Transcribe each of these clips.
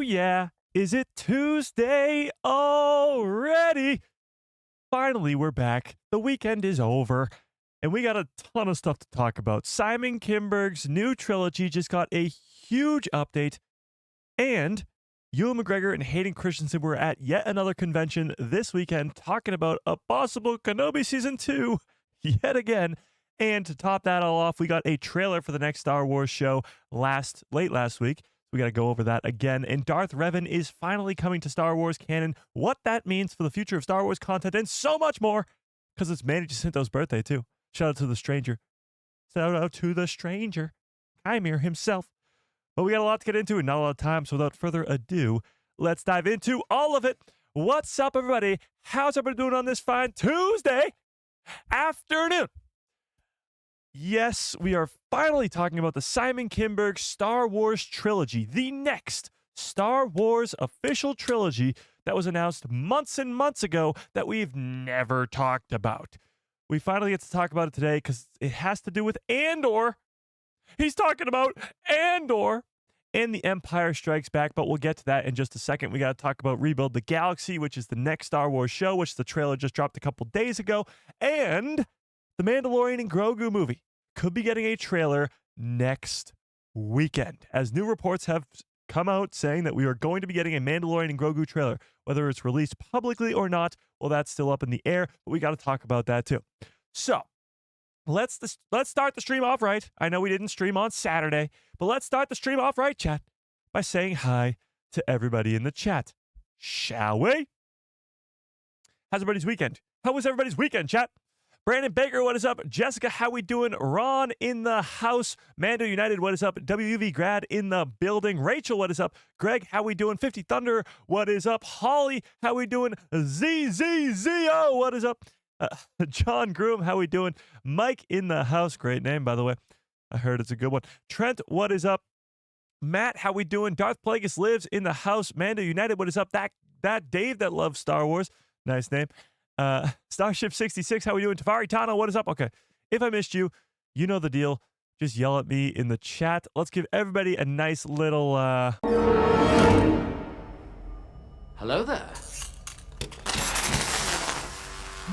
Oh yeah, is it Tuesday already? Finally, we're back. The weekend is over, and we got a ton of stuff to talk about. Simon Kinberg's new trilogy just got a huge update, and Ewan McGregor and Hayden Christensen were at yet another convention this weekend talking about a possible Kenobi Season 2 yet again. And to top that all off, we got a trailer for the next Star Wars show late last week. We got to go over that again. And Darth Revan is finally coming to Star Wars canon, what that means for the future of Star Wars content, and so much more, because it's Manny Jacinto's birthday, too. Shout out to the stranger. Shout out to the stranger, Kymir himself. But we got a lot to get into and not a lot of time, so without further ado, let's dive into all of it. What's up, everybody? How's everybody doing on this fine Tuesday afternoon? Yes, we are finally talking about the Simon Kinberg Star Wars Trilogy, the next Star Wars official trilogy that was announced months and months ago that we've never talked about. We finally get to talk about it today because it has to do with Andor. He's talking about Andor and The Empire Strikes Back, but we'll get to that in just a second. We got to talk about Rebuild the Galaxy, which is the next Star Wars show, which the trailer just dropped a couple days ago, and the Mandalorian and Grogu movie could be getting a trailer next weekend, as new reports have come out saying that we are going to be getting a Mandalorian and Grogu trailer. Whether it's released publicly or not, well, that's still up in the air, but we got to talk about that too. So let's start the stream off right. I know we didn't stream on Saturday, but let's start the stream off right, chat, by saying hi to everybody in the chat. Shall we? How's everybody's weekend? How was everybody's weekend, chat? Brandon Baker, what is up? Jessica, how we doing? Ron in the house. Mando United, what is up? WUV Grad in the building. Rachel, what is up? Greg, how we doing? 50 Thunder, what is up? Holly, how we doing? ZZZO, what is up? John Groom, how we doing? Mike in the house, great name, by the way. I heard it's a good one. Trent, what is up? Matt, how we doing? Darth Plagueis lives in the house. Mando United, what is up? That Dave that loves Star Wars, nice name. Starship 66, how we doing? Tafari Tano, what is up? Okay, if I missed you, you know the deal. Just yell at me in the chat. Let's give everybody a nice little Hello there.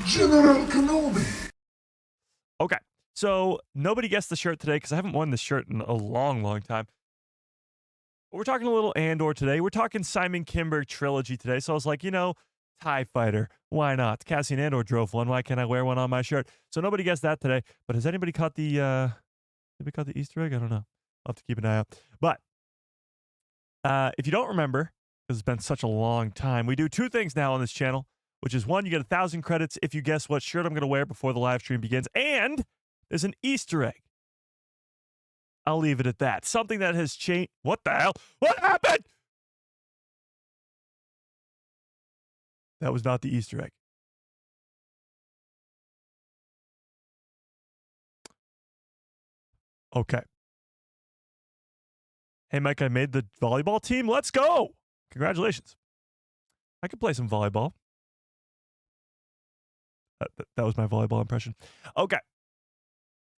General Kenobi. Okay, so nobody guessed the shirt today because I haven't worn this shirt in a long, long time. We're talking a little Andor today. We're talking Simon Kinberg trilogy today. So I was like, TIE Fighter. Why not? Cassian Andor drove one. Why can't I wear one on my shirt? So nobody guessed that today. But has anybody caught the Easter egg? I don't know. I'll have to keep an eye out. But if you don't remember, because it's been such a long time, we do two things now on this channel, which is one, you get 1,000 credits if you guess what shirt I'm going to wear before the live stream begins. And there's an Easter egg. I'll leave it at that. Something that has changed. What the hell? What happened? That was not the Easter egg. Okay. Hey, Mike, I made the volleyball team. Let's go. Congratulations. I could play some volleyball. That was my volleyball impression. Okay.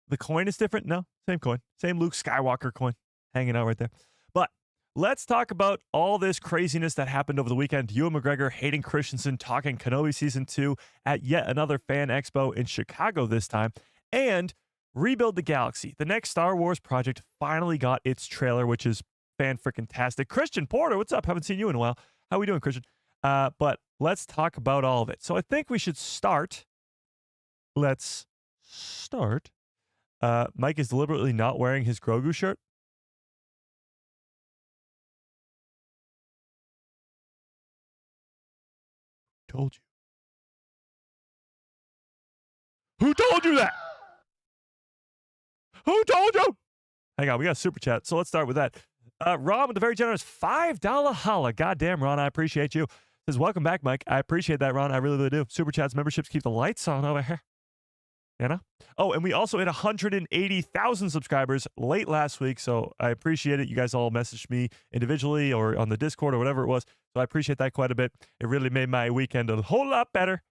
The coin is different? No, same coin. Same Luke Skywalker coin hanging out right there. But let's talk about all this craziness that happened over the weekend. Ewan McGregor, Hayden Christensen talking Kenobi Season 2 at yet another fan expo in Chicago this time. And Rebuild the Galaxy. The next Star Wars project finally got its trailer, which is fan-freaking-tastic. Christian Porter, what's up? Haven't seen you in a while. How are we doing, Christian? But let's talk about all of it. So I think we should start. Let's start. Mike is deliberately not wearing his Grogu shirt. Told you. Who told you that? Who told you? Hang on, we got a super chat, so let's start with that. Ron with the very generous $5 holla. Goddamn, Ron, I appreciate you. Says, welcome back, Mike. I appreciate that, Ron. I really, really do. Super chats, memberships keep the lights on over here. Oh, and we also hit 180,000 subscribers late last week, so I appreciate it. You guys all messaged me individually or on the Discord or whatever it was, so I appreciate that quite a bit. It really made my weekend a whole lot better,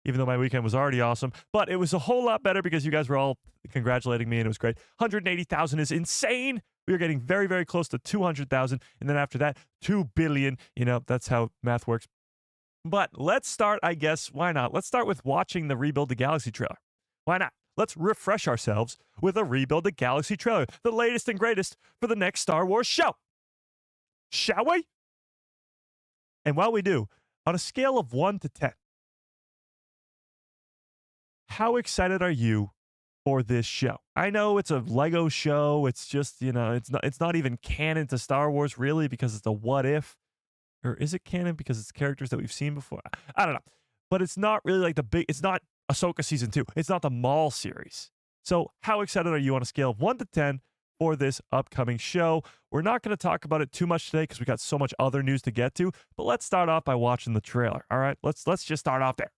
even though my weekend was already awesome. But it was a whole lot better because you guys were all congratulating me, and it was great. 180,000 is insane We are getting very, very close to 200,000. And then after that, 2 billion. You know, that's how math works. But let's start, I guess, why not? Let's start with watching the Rebuild the Galaxy trailer. Why not? Let's refresh ourselves with a Rebuild the Galaxy trailer, the latest and greatest for the next Star Wars show. Shall we? And while we do, on a scale of 1 to 10, how excited are you for this show? I know it's a Lego show. It's just, you know, it's not even canon to Star Wars really because it's a what if. Or is it canon because it's characters that we've seen before? I don't know. But it's not really like it's not Ahsoka Season 2. It's not the Maul series. So how excited are you on a scale of 1 to 10 for this upcoming show? We're not going to talk about it too much today because we got so much other news to get to. But let's start off by watching the trailer. All right, let's just start off there.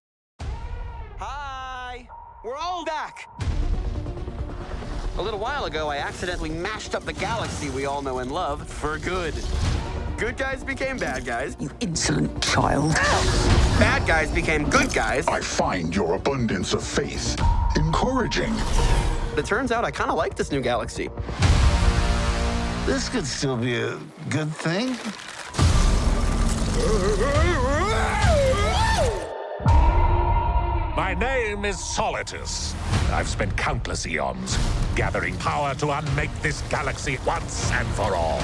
Hi, we're all back. A little while ago, I accidentally mashed up the galaxy we all know and love for good. Good guys became bad guys. You insolent child. Bad guys became good guys. I find your abundance of faith encouraging. It turns out I kind of like this new galaxy. This could still be a good thing. My name is Solitus. I've spent countless eons gathering power to unmake this galaxy once and for all.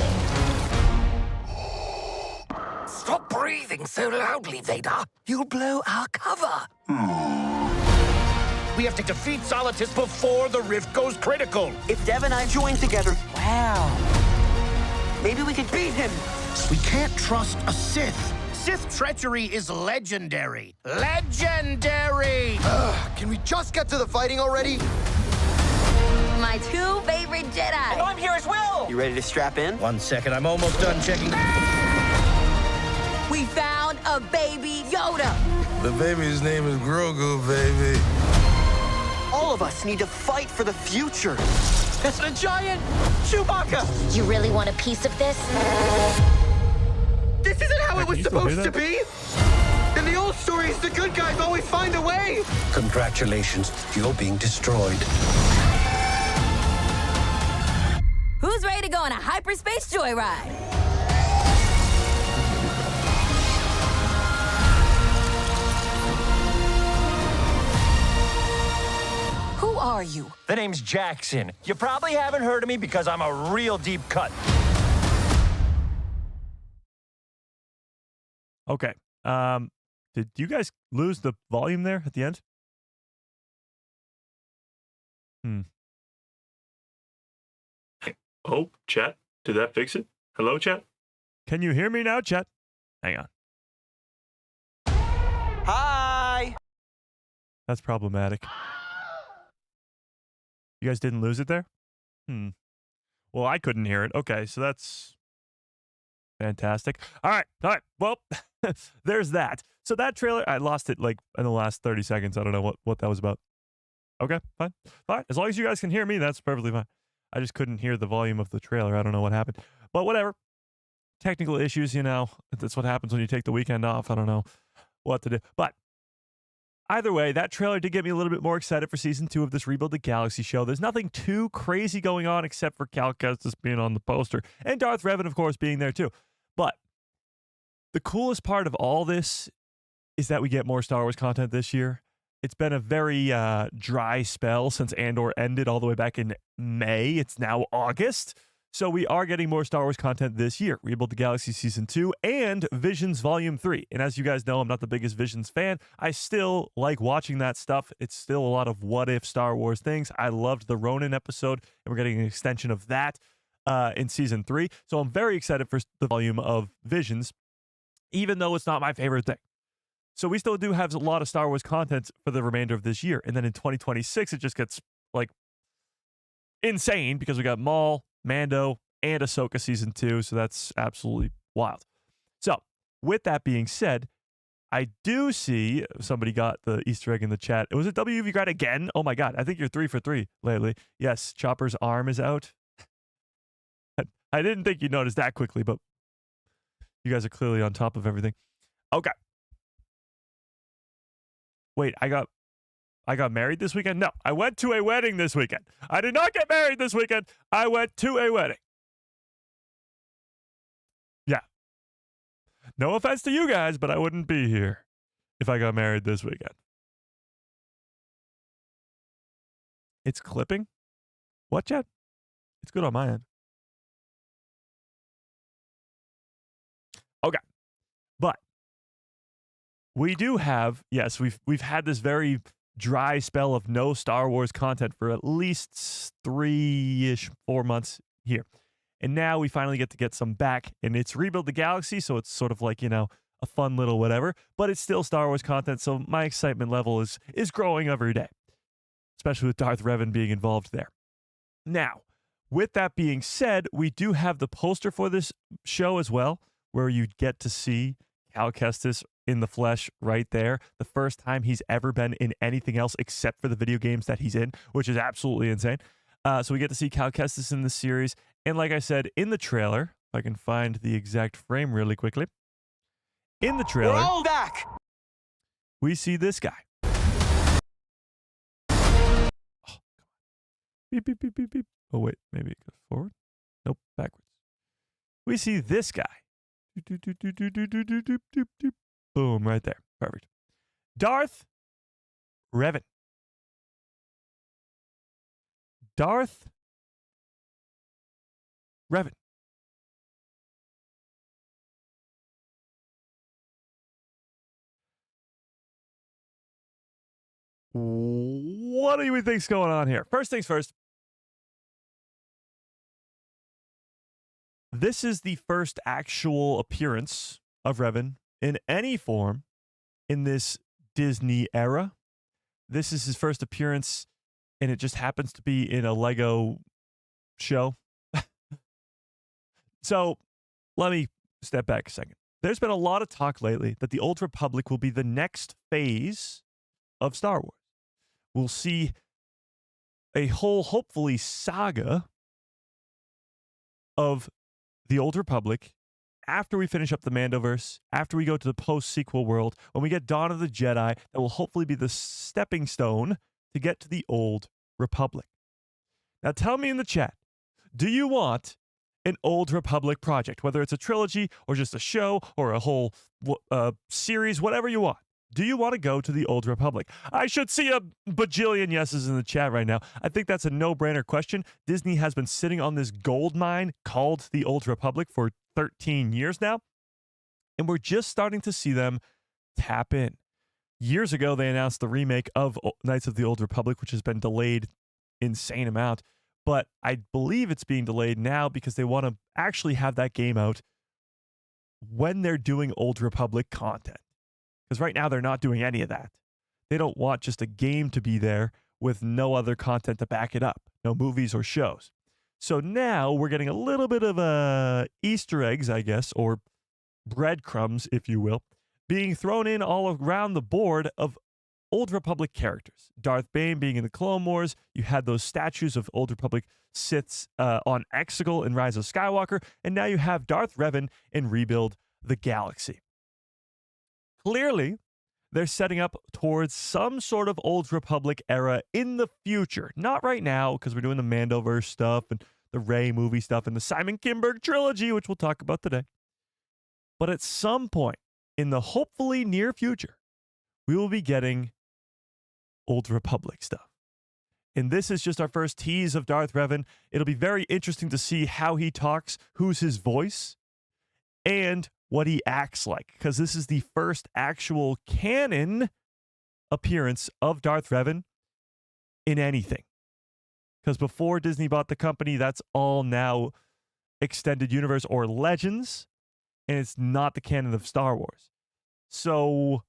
Stop breathing so loudly, Vader. You'll blow our cover. We have to defeat Solitus before the rift goes critical. If Dev and I join together, Wow. maybe we could beat him. We can't trust a Sith. Sith treachery is legendary. Legendary! Can we just get to the fighting already? My two favorite Jedi. I'm here as well. You ready to strap in? 1 second, I'm almost done checking. We found a baby Yoda. The baby's name is Grogu, baby. All of us need to fight for the future. That's a giant Chewbacca. You really want a piece of this? This isn't how it was you still do supposed to be. In the old stories, the good guys always find a way. Congratulations, you're being destroyed. Who's ready to go on a hyperspace joyride? Who are you? The name's Jackson. You probably haven't heard of me because I'm a real deep cut. Okay. Did you guys lose the volume there at the end? Oh, chat. Did that fix it? Hello, chat? Can you hear me now, chat? Hang on. Hi. That's problematic. You guys didn't lose it there? Well, I couldn't hear it. Okay, so that's fantastic. All right. Well, there's that. So that trailer, I lost it like in the last 30 seconds. I don't know what that was about. Okay, fine. As long as you guys can hear me, that's perfectly fine. I just couldn't hear the volume of the trailer. I don't know what happened. But whatever. Technical issues, you know. That's what happens when you take the weekend off. I don't know what to do. But either way, that trailer did get me a little bit more excited for Season 2 of this Rebuild the Galaxy show. There's nothing too crazy going on except for Cal Kestis being on the poster. And Darth Revan, of course, being there too. But the coolest part of all this is that we get more Star Wars content this year. It's been a very dry spell since Andor ended all the way back in May. It's now August. So we are getting more Star Wars content this year. Rebuild the Galaxy Season 2 and Visions Volume 3. And as you guys know, I'm not the biggest Visions fan. I still like watching that stuff. It's still a lot of what-if Star Wars things. I loved the Ronin episode, and we're getting an extension of that in Season 3. So I'm very excited for the volume of Visions, even though it's not my favorite thing. So we still do have a lot of Star Wars content for the remainder of this year. And then in 2026, it just gets, like, insane because we got Maul, Mando, and Ahsoka Season 2, so that's absolutely wild. So, with that being said, I do see somebody got the Easter egg in the chat. Was it WV Grad again? Oh my god, I think you're 3 for 3 lately. Yes, Chopper's arm is out. I didn't think you'd notice that quickly, but you guys are clearly on top of everything. Okay. Wait, I got married this weekend? No, I went to a wedding this weekend. I did not get married this weekend. I went to a wedding. No offense to you guys, but I wouldn't be here if I got married this weekend. It's clipping? What, Chad? It's good on my end. Okay. But we do have, yes, we've had this very dry spell of no Star Wars content for at least 3-ish, 4 months here. And now we finally get some back, and it's Rebuild the Galaxy, so it's sort of like, you know, a fun little whatever, but it's still Star Wars content, so my excitement level is growing every day, especially with Darth Revan being involved there. Now, with that being said, we do have the poster for this show as well, where you get to see Cal Kestis in the flesh right there, the first time he's ever been in anything else except for the video games that he's in, which is absolutely insane. So we get to see Cal Kestis in the series. And like I said, in the trailer, if I can find the exact frame really quickly. In the trailer, We're all back. we see this guy. Oh, come on. Beep, beep, beep, beep, beep. Oh, wait, maybe it goes forward. Nope, backwards. We see this guy. Boom, right there. Perfect. Darth Revan. Darth Revan. What do you think's going on here? First things first. This is the first actual appearance of Revan in any form in this Disney era. This is his first appearance, and it just happens to be in a Lego show. So let me step back a second. There's been a lot of talk lately that the Old Republic will be the next phase of Star Wars. We'll see a whole, hopefully, saga of the Old Republic after we finish up the Mandoverse, after we go to the post-sequel world, when we get Dawn of the Jedi, that will hopefully be the stepping stone to get to the Old Republic. Now tell me in the chat, do you want an Old Republic project, whether it's a trilogy or just a show or a whole series, whatever you want? Do you want to go to the Old Republic? I should see a bajillion yeses in the chat right now. I think that's a no-brainer question. Disney has been sitting on this gold mine called the Old Republic for 13 years now, and we're just starting to see them tap in. Years ago, they announced the remake of Knights of the Old Republic, which has been delayed insane amount, but I believe it's being delayed now because they want to actually have that game out when they're doing Old Republic content. Because right now they're not doing any of that. They don't want just a game to be there with no other content to back it up, no movies or shows. So now we're getting a little bit of Easter eggs, I guess, or breadcrumbs, if you will, being thrown in all around the board of Old Republic characters. Darth Bane being in the Clone Wars. You had those statues of Old Republic Siths on Exegol in Rise of Skywalker. And now you have Darth Revan in Rebuild the Galaxy. Clearly, they're setting up towards some sort of Old Republic era in the future. Not right now, because we're doing the Mandoverse stuff and the Rey movie stuff and the Simon Kinberg trilogy, which we'll talk about today. But at some point in the hopefully near future, we will be getting Old Republic stuff. And this is just our first tease of Darth Revan. It'll be very interesting to see how he talks, who's his voice, and what he acts like, because this is the first actual canon appearance of Darth Revan in anything. Because before Disney bought the company, that's all now extended universe or legends, and it's not the canon of Star Wars. So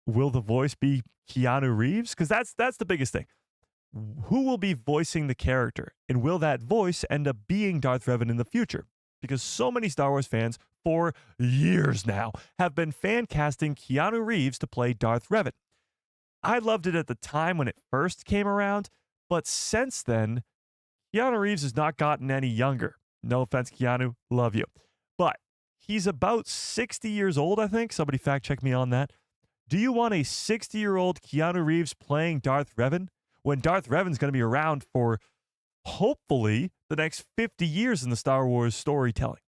will the voice be Keanu Reeves? Because that's the biggest thing. Who will be voicing the character? And will that voice end up being Darth Revan in the future? Because so many Star Wars fans, for years now, have been fan casting Keanu Reeves to play Darth Revan. I loved it at the time when it first came around, but since then, Keanu Reeves has not gotten any younger. No offense, Keanu, love you. But he's about 60 years old, I think. Somebody fact check me on that. Do you want a 60-year-old Keanu Reeves playing Darth Revan when Darth Revan's going to be around for hopefully the next 50 years in the Star Wars storytelling?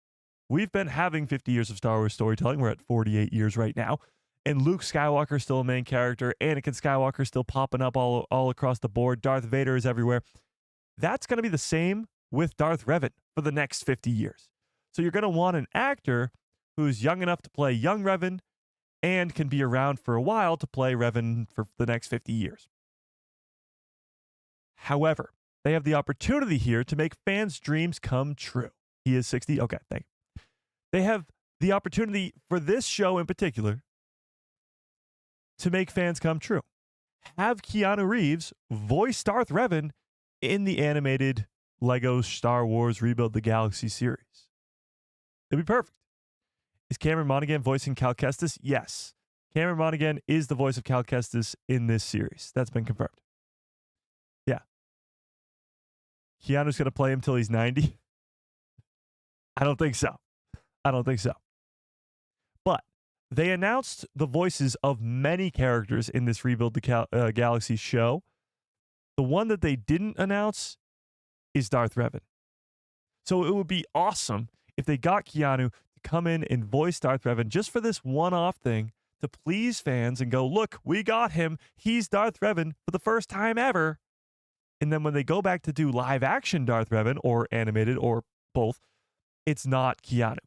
We've been having 50 years of Star Wars storytelling. We're at 48 years right now. And Luke Skywalker is still a main character. Anakin Skywalker is still popping up all across the board. Darth Vader is everywhere. That's going to be the same with Darth Revan for the next 50 years. So you're going to want an actor who's young enough to play young Revan and can be around for a while to play Revan for the next 50 years. However, they have the opportunity here to make fans' dreams come true. He is 60. Okay, thank you. They have the opportunity for this show in particular to make fans come true. Have Keanu Reeves voice Darth Revan in the animated Lego Star Wars Rebuild the Galaxy series. It'd be perfect. Is Cameron Monaghan voicing Cal Kestis? Yes. Cameron Monaghan is the voice of Cal Kestis in this series. That's been confirmed. Yeah. Keanu's going to play him till he's 90? I don't think so. I don't think so. But they announced the voices of many characters in this Rebuild the Galaxy show. The one that they didn't announce is Darth Revan. So it would be awesome if they got Keanu to come in and voice Darth Revan just for this one-off thing to please fans and go, look, we got him. He's Darth Revan for the first time ever. And then when they go back to do live-action Darth Revan or animated or both, it's not Keanu.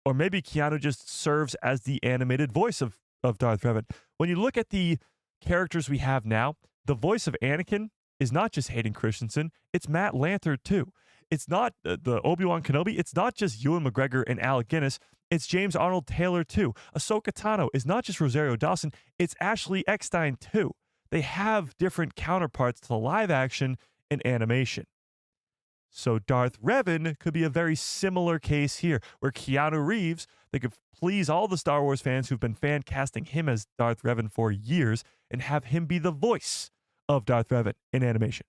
Or maybe Keanu just serves as the animated voice of Darth Revan. When you look at the characters we have now, the voice of Anakin is not just Hayden Christensen. It's Matt Lanter, too. It's not the Obi-Wan Kenobi. It's not just Ewan McGregor and Alec Guinness. It's James Arnold Taylor, too. Ahsoka Tano is not just Rosario Dawson. It's Ashley Eckstein, too. They have different counterparts to live action and animation. So Darth Revan could be a very similar case here, where Keanu Reeves, they could please all the Star Wars fans who've been fan casting him as Darth Revan for years and have him be the voice of Darth Revan in animation.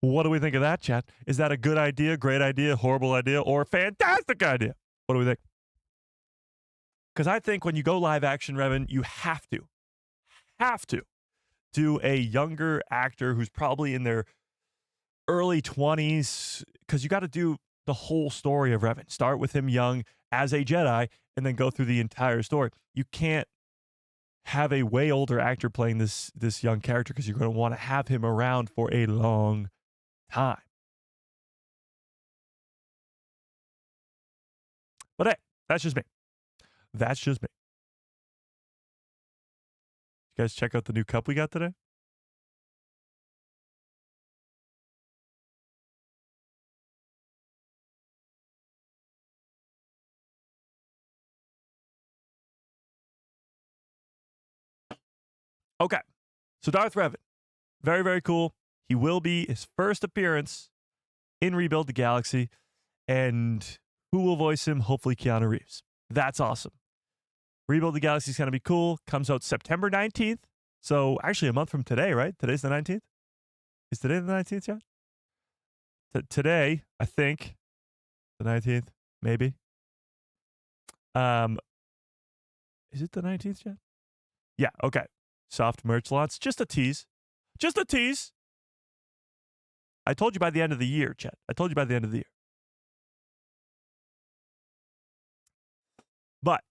What do we think of that, chat? Is that a good idea, great idea, horrible idea, or fantastic idea? What do we think? Because I think when you go live action Revan, you have to do a younger actor who's probably in their early 20s, because you got to do the whole story of Revan. Start with him young as a Jedi and then go through the entire story. You can't have a way older actor playing this young character because you're going to want to have him around for a long time. But hey, that's just me. That's just me. You guys check out the new cup we got today? Okay. So Darth Revan. Very, very cool. He will be his first appearance in Rebuild the Galaxy. And who will voice him? Hopefully Keanu Reeves. That's awesome. Rebuild the Galaxy is going to be cool. Comes out September 19th. So actually a month from today, right? Today's the 19th? Is today the 19th, John? Today, I think, the 19th, maybe. Is it the 19th, John? Yeah, okay. Soft merch launch. Just a tease. Just a tease. I told you by the end of the year, Chet. I told you by the end of the year. But,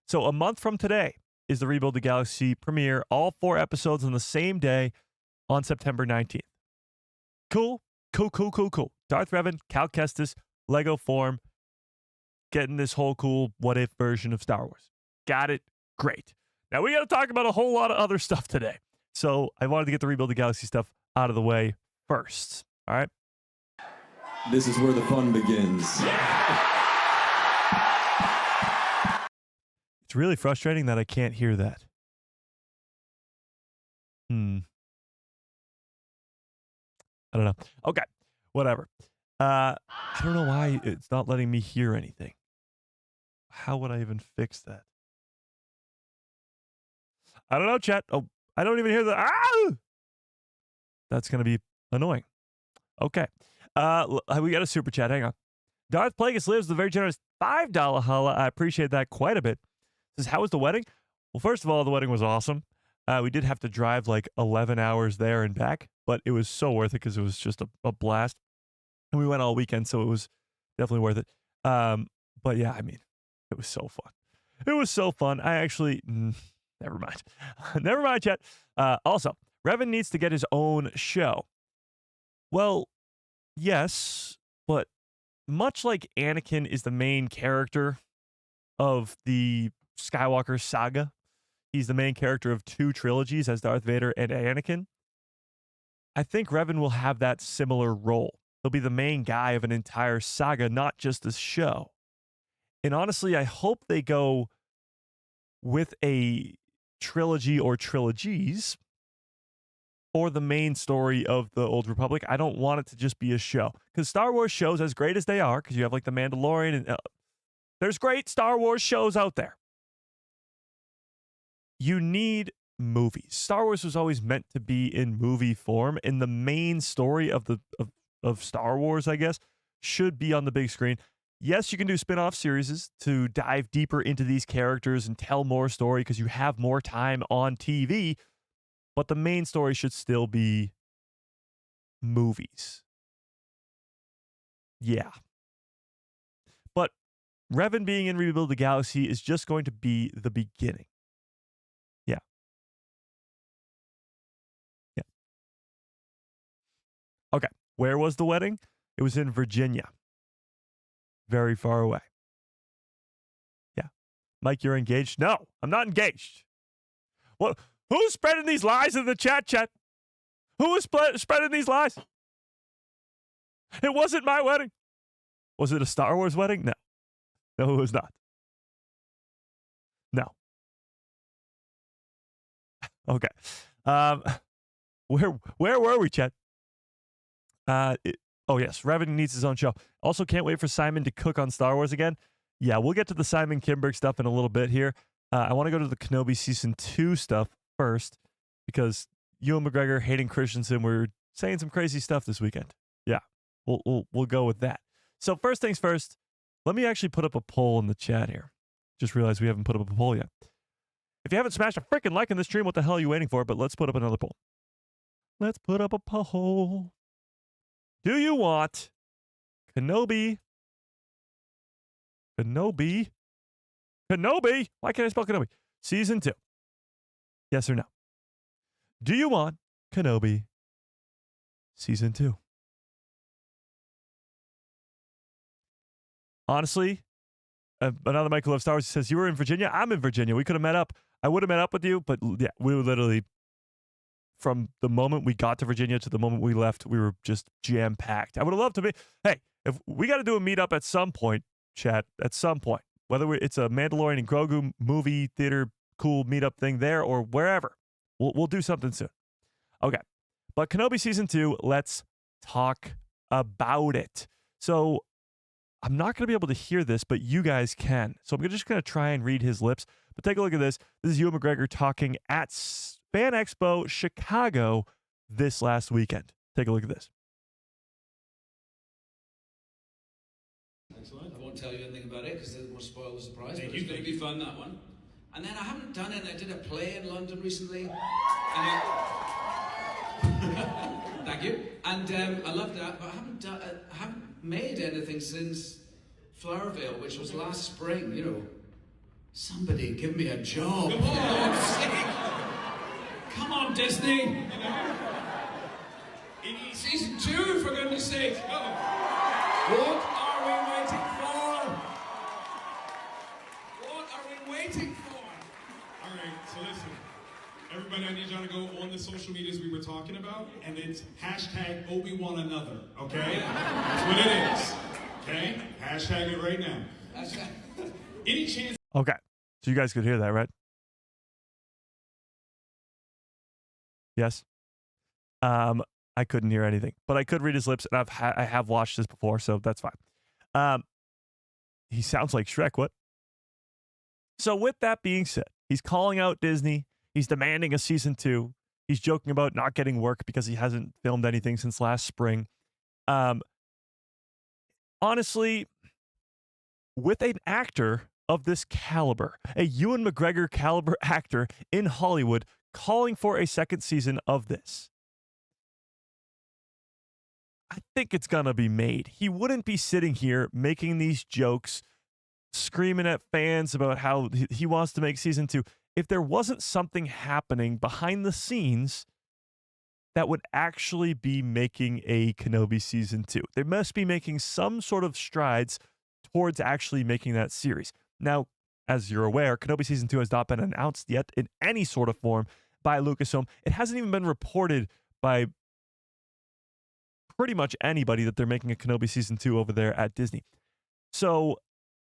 so a month from today is the Rebuild the Galaxy premiere. All 4 episodes on the same day on September 19th. Cool. Cool. Darth Revan, Cal Kestis, Lego form, getting this whole cool what-if version of Star Wars. Got it. Great. Now, we got to talk about a whole lot of other stuff today. So I wanted to get the Rebuild the Galaxy stuff out of the way first. All right? This is where the fun begins. It's really frustrating that I can't hear that. I don't know. Okay. Whatever. I don't know why it's not letting me hear anything. How would I even fix that? I don't know, chat. Oh, I don't even hear the That's going to be annoying. Okay. We got a super chat. Hang on. Darth Plagueis lives with a very generous $5 holla. I appreciate that quite a bit. Says, how was the wedding? Well, first of all, the wedding was awesome. We did have to drive like 11 hours there and back, but it was so worth it because it was just a blast. And we went all weekend, so it was definitely worth it. But yeah, I mean, it was so fun. It was so fun. I actually, never mind. Never mind, chat. Also, Revan needs to get his own show. Well, yes, but much like Anakin is the main character of the Skywalker saga, he's the main character of 2 trilogies as Darth Vader and Anakin. I think Revan will have that similar role. He'll be the main guy of an entire saga, not just a show. And honestly, I hope they go with a trilogy or trilogies for the main story of the Old Republic. I don't want it to just be a show. Because Star Wars shows, as great as they are, because you have like the Mandalorian, and there's great Star Wars shows out there. You need movies. Star Wars was always meant to be in movie form, and the main story of Star Wars, I guess, should be on the big screen. Yes, you can do spin-off series to dive deeper into these characters and tell more story because you have more time on TV, but the main story should still be movies. Yeah. But Revan being in Rebuild the Galaxy is just going to be the beginning. Yeah. Yeah. Okay. Where was the wedding? It was in Virginia. Very far away. Yeah. Mike, you're engaged? No, I'm not engaged. What? Who's spreading these lies in the chat? Who is spreading these lies? It wasn't my wedding. Was it a Star Wars wedding? No. No, it was not. No. Okay. Where were we, chat? Oh, yes. Revan needs his own show. Also, can't wait for Simon to cook on Star Wars again. Yeah, we'll get to the Simon Kimberg stuff in a little bit here. I want to go to the Kenobi Season 2 stuff first because Ewan McGregor, Hayden Christensen were saying some crazy stuff this weekend. Yeah, we'll go with that. So first things first, let me actually put up a poll in the chat here. Just realized we haven't put up a poll yet. If you haven't smashed a freaking like in this stream, what the hell are you waiting for? But let's put up another poll. Let's put up a poll. Do you want Kenobi? Why can't I spell Kenobi? Season 2. Yes or no? Do you want Kenobi Season 2? Honestly, another Michael of Star Wars says, you were in Virginia? I'm in Virginia. We could have met up. I would have met up with you, but yeah, we were literally, from the moment we got to Virginia to the moment we left, we were just jam-packed. I would have loved to be, hey, if we got to do a meetup at some point, chat, at some point, whether it's a Mandalorian and Grogu movie theater cool meetup thing there or wherever, we'll do something soon. Okay, but Kenobi Season 2, let's talk about it. So I'm not going to be able to hear this, but you guys can. So I'm just going to try and read his lips. But take a look at this. This is Ewan McGregor talking at Fan Expo Chicago this last weekend. Take a look at this. Excellent. I won't tell you anything about it because it will spoil the surprise. But it's going to be fun, that one. And then I haven't done it. I did a play in London recently. Thank you. And I loved that, but I haven't made anything since Flowervale, which was last spring. You know, somebody give me a job. Come on, come on, Disney. Season 2, for goodness sake. What are we waiting for? What are we waiting for? All right, so listen. Everybody, I need y'all to go on the social medias we were talking about, and it's hashtag Obi-Wan Another, okay? That's what it is, okay? Hashtag it right now. Any chance... Okay, so you guys could hear that, right? Yes? I couldn't hear anything, but I could read his lips, and I have watched this before, so that's fine. He sounds like Shrek, what? So with that being said, he's calling out Disney. He's demanding a Season 2. He's joking about not getting work because he hasn't filmed anything since last spring. Honestly, with an actor of this caliber, a Ewan McGregor caliber actor in Hollywood calling for a second season of this, I think it's going to be made. He wouldn't be sitting here making these jokes, screaming at fans about how he wants to make season 2 if there wasn't something happening behind the scenes that would actually be making a Kenobi season 2. They must be making some sort of strides towards actually making that series. Now, as you're aware, Kenobi season 2 has not been announced yet in any sort of form by Lucasfilm. It hasn't even been reported by pretty much anybody that they're making a Kenobi season 2 over there at Disney. So,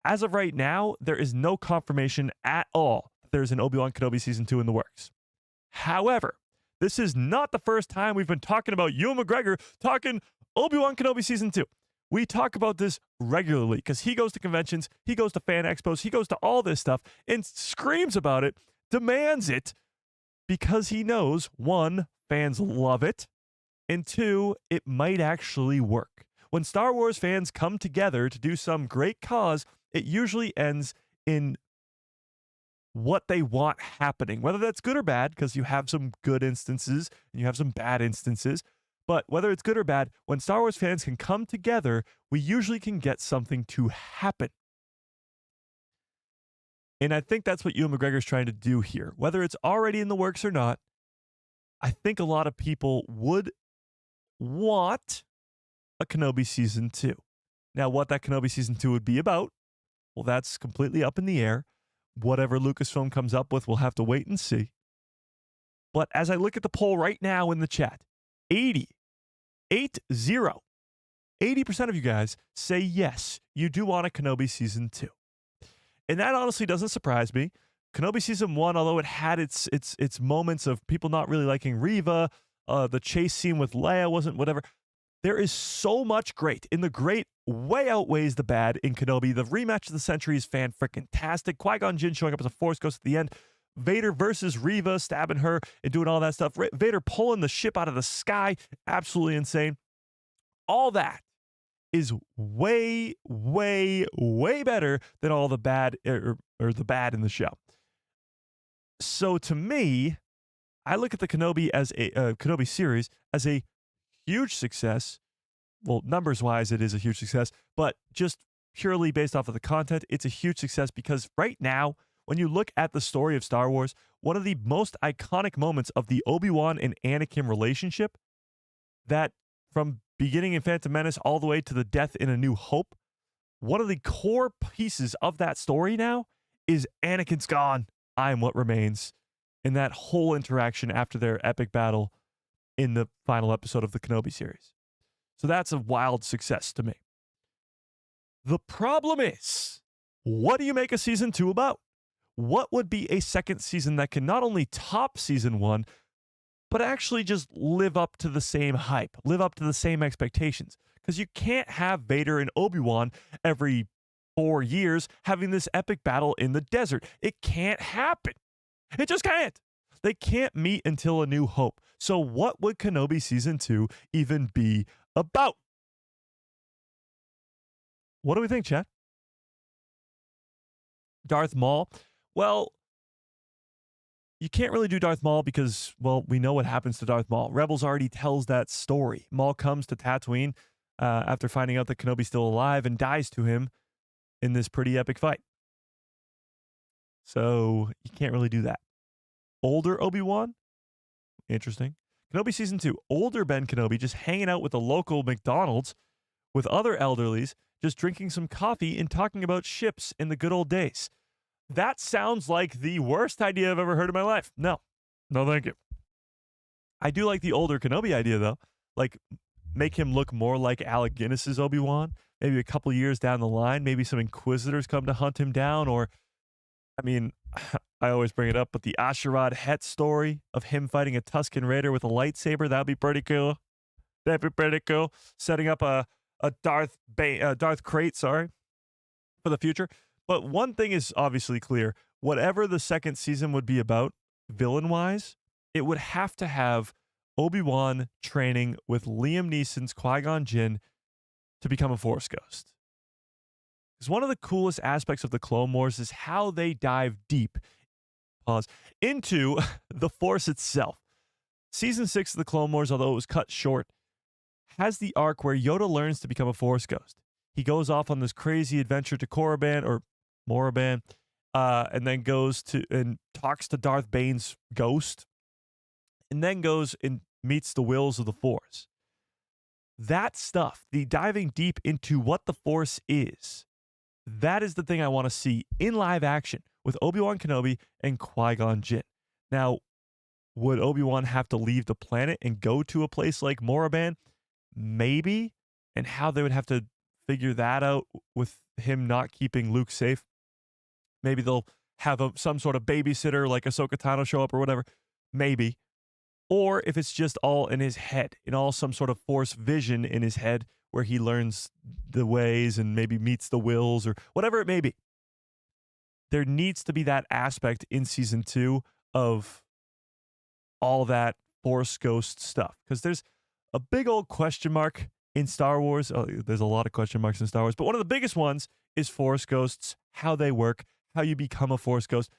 as of right now, there is no confirmation at all that there's an Obi-Wan Kenobi season 2 in the works. However, this is not the first time we've been talking about Ewan McGregor talking Obi-Wan Kenobi season 2. We talk about this regularly because he goes to conventions, he goes to fan expos, he goes to all this stuff and screams about it, demands it, because he knows, 1, fans love it, and 2, it might actually work. When Star Wars fans come together to do some great cause, it usually ends in what they want happening, whether that's good or bad, because you have some good instances and you have some bad instances. But whether it's good or bad, when Star Wars fans can come together, we usually can get something to happen. And I think that's what Ewan McGregor's trying to do here. Whether it's already in the works or not, I think a lot of people would want a Kenobi season 2. Now, what that Kenobi season 2 would be about, well, that's completely up in the air. Whatever Lucasfilm comes up with, we'll have to wait and see. But as I look at the poll right now in the chat, 80% of you guys say yes, you do want a Kenobi season 2. And that honestly doesn't surprise me. Kenobi season 1, although it had its moments of people not really liking Reva, the chase scene with Leia wasn't whatever. There is so much great. And the great way outweighs the bad in Kenobi. The rematch of the century is fan-freaking-tastic. Qui-Gon Jinn showing up as a Force Ghost at the end. Vader versus Reva, stabbing her and doing all that stuff. Vader pulling the ship out of the sky. Absolutely insane. All that is way, way, way better than all the bad or the bad in the show. So to me, I look at the Kenobi as a Kenobi series as a huge success. Well, numbers-wise, it is a huge success, but just purely based off of the content, it's a huge success because right now, when you look at the story of Star Wars, one of the most iconic moments of the Obi-Wan and Anakin relationship, that from beginning in Phantom Menace all the way to the death in A New Hope, one of the core pieces of that story now is Anakin's gone, I am what remains, in that whole interaction after their epic battle in the final episode of the Kenobi series. So that's a wild success to me. The problem is, what do you make a season 2 about? What would be a second season that can not only top season 1, but actually just live up to the same hype, live up to the same expectations? Because you can't have Vader and Obi-Wan every 4 years having this epic battle in the desert. It can't happen. It just can't. They can't meet until A New Hope. So what would Kenobi season 2 even be about? What do we think, chat? Darth Maul? Well, you can't really do Darth Maul because, well, we know what happens to Darth Maul. Rebels already tells that story. Maul comes to Tatooine after finding out that Kenobi's still alive and dies to him in this pretty epic fight. So you can't really do that. Older Obi-Wan? Interesting. Kenobi season 2. Older Ben Kenobi just hanging out with the local McDonald's with other elderlies, just drinking some coffee and talking about ships in the good old days. That sounds like the worst idea I've ever heard in my life. No, thank you. I do like the older Kenobi idea, though. Like, make him look more like Alec Guinness's Obi-Wan. Maybe a couple years down the line, maybe some Inquisitors come to hunt him down. Or, I mean, I always bring it up, but the Asherad Het story of him fighting a Tusken Raider with a lightsaber, that'd be pretty cool. That'd be pretty cool. Setting up a Darth Krayt, for the future. But one thing is obviously clear. Whatever the second season would be about, villain-wise, it would have to have Obi-Wan training with Liam Neeson's Qui-Gon Jinn to become a Force Ghost. Because one of the coolest aspects of the Clone Wars is how they dive deep into the Force itself. Season 6 of the Clone Wars, although it was cut short, has the arc where Yoda learns to become a Force ghost. He goes off on this crazy adventure to Korriban or Moraban, and then goes to and talks to Darth Bane's ghost, and then goes and meets the wills of the Force. That stuff, the diving deep into what the Force is, that is the thing I want to see in live action with Obi-Wan Kenobi and Qui-Gon Jinn. Now, would Obi-Wan have to leave the planet and go to a place like Moraban? Maybe. And how they would have to figure that out with him not keeping Luke safe. Maybe they'll have some sort of babysitter like Ahsoka Tano show up or whatever. Maybe. Or if it's just all in his head, in all some sort of Force vision in his head where he learns the ways and maybe meets the wills or whatever it may be. There needs to be that aspect in season 2 of all that Force ghost stuff. Because there's a big old question mark in Star Wars. Oh, there's a lot of question marks in Star Wars, but one of the biggest ones is Force ghosts, how they work, how you become a Force ghost.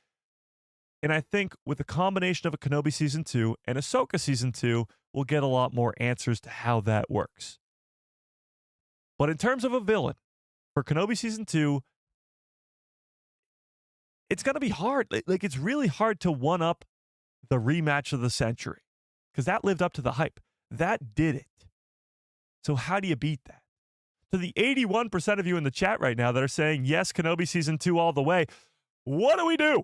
And I think with the combination of a Kenobi season 2 and Ahsoka season 2, we'll get a lot more answers to how that works. But in terms of a villain, for Kenobi season 2, it's going to be hard. Like, it's really hard to one-up the rematch of the century because that lived up to the hype. That did it. So how do you beat that? To the 81% of you in the chat right now that are saying, yes, Kenobi season 2 all the way, what do we do?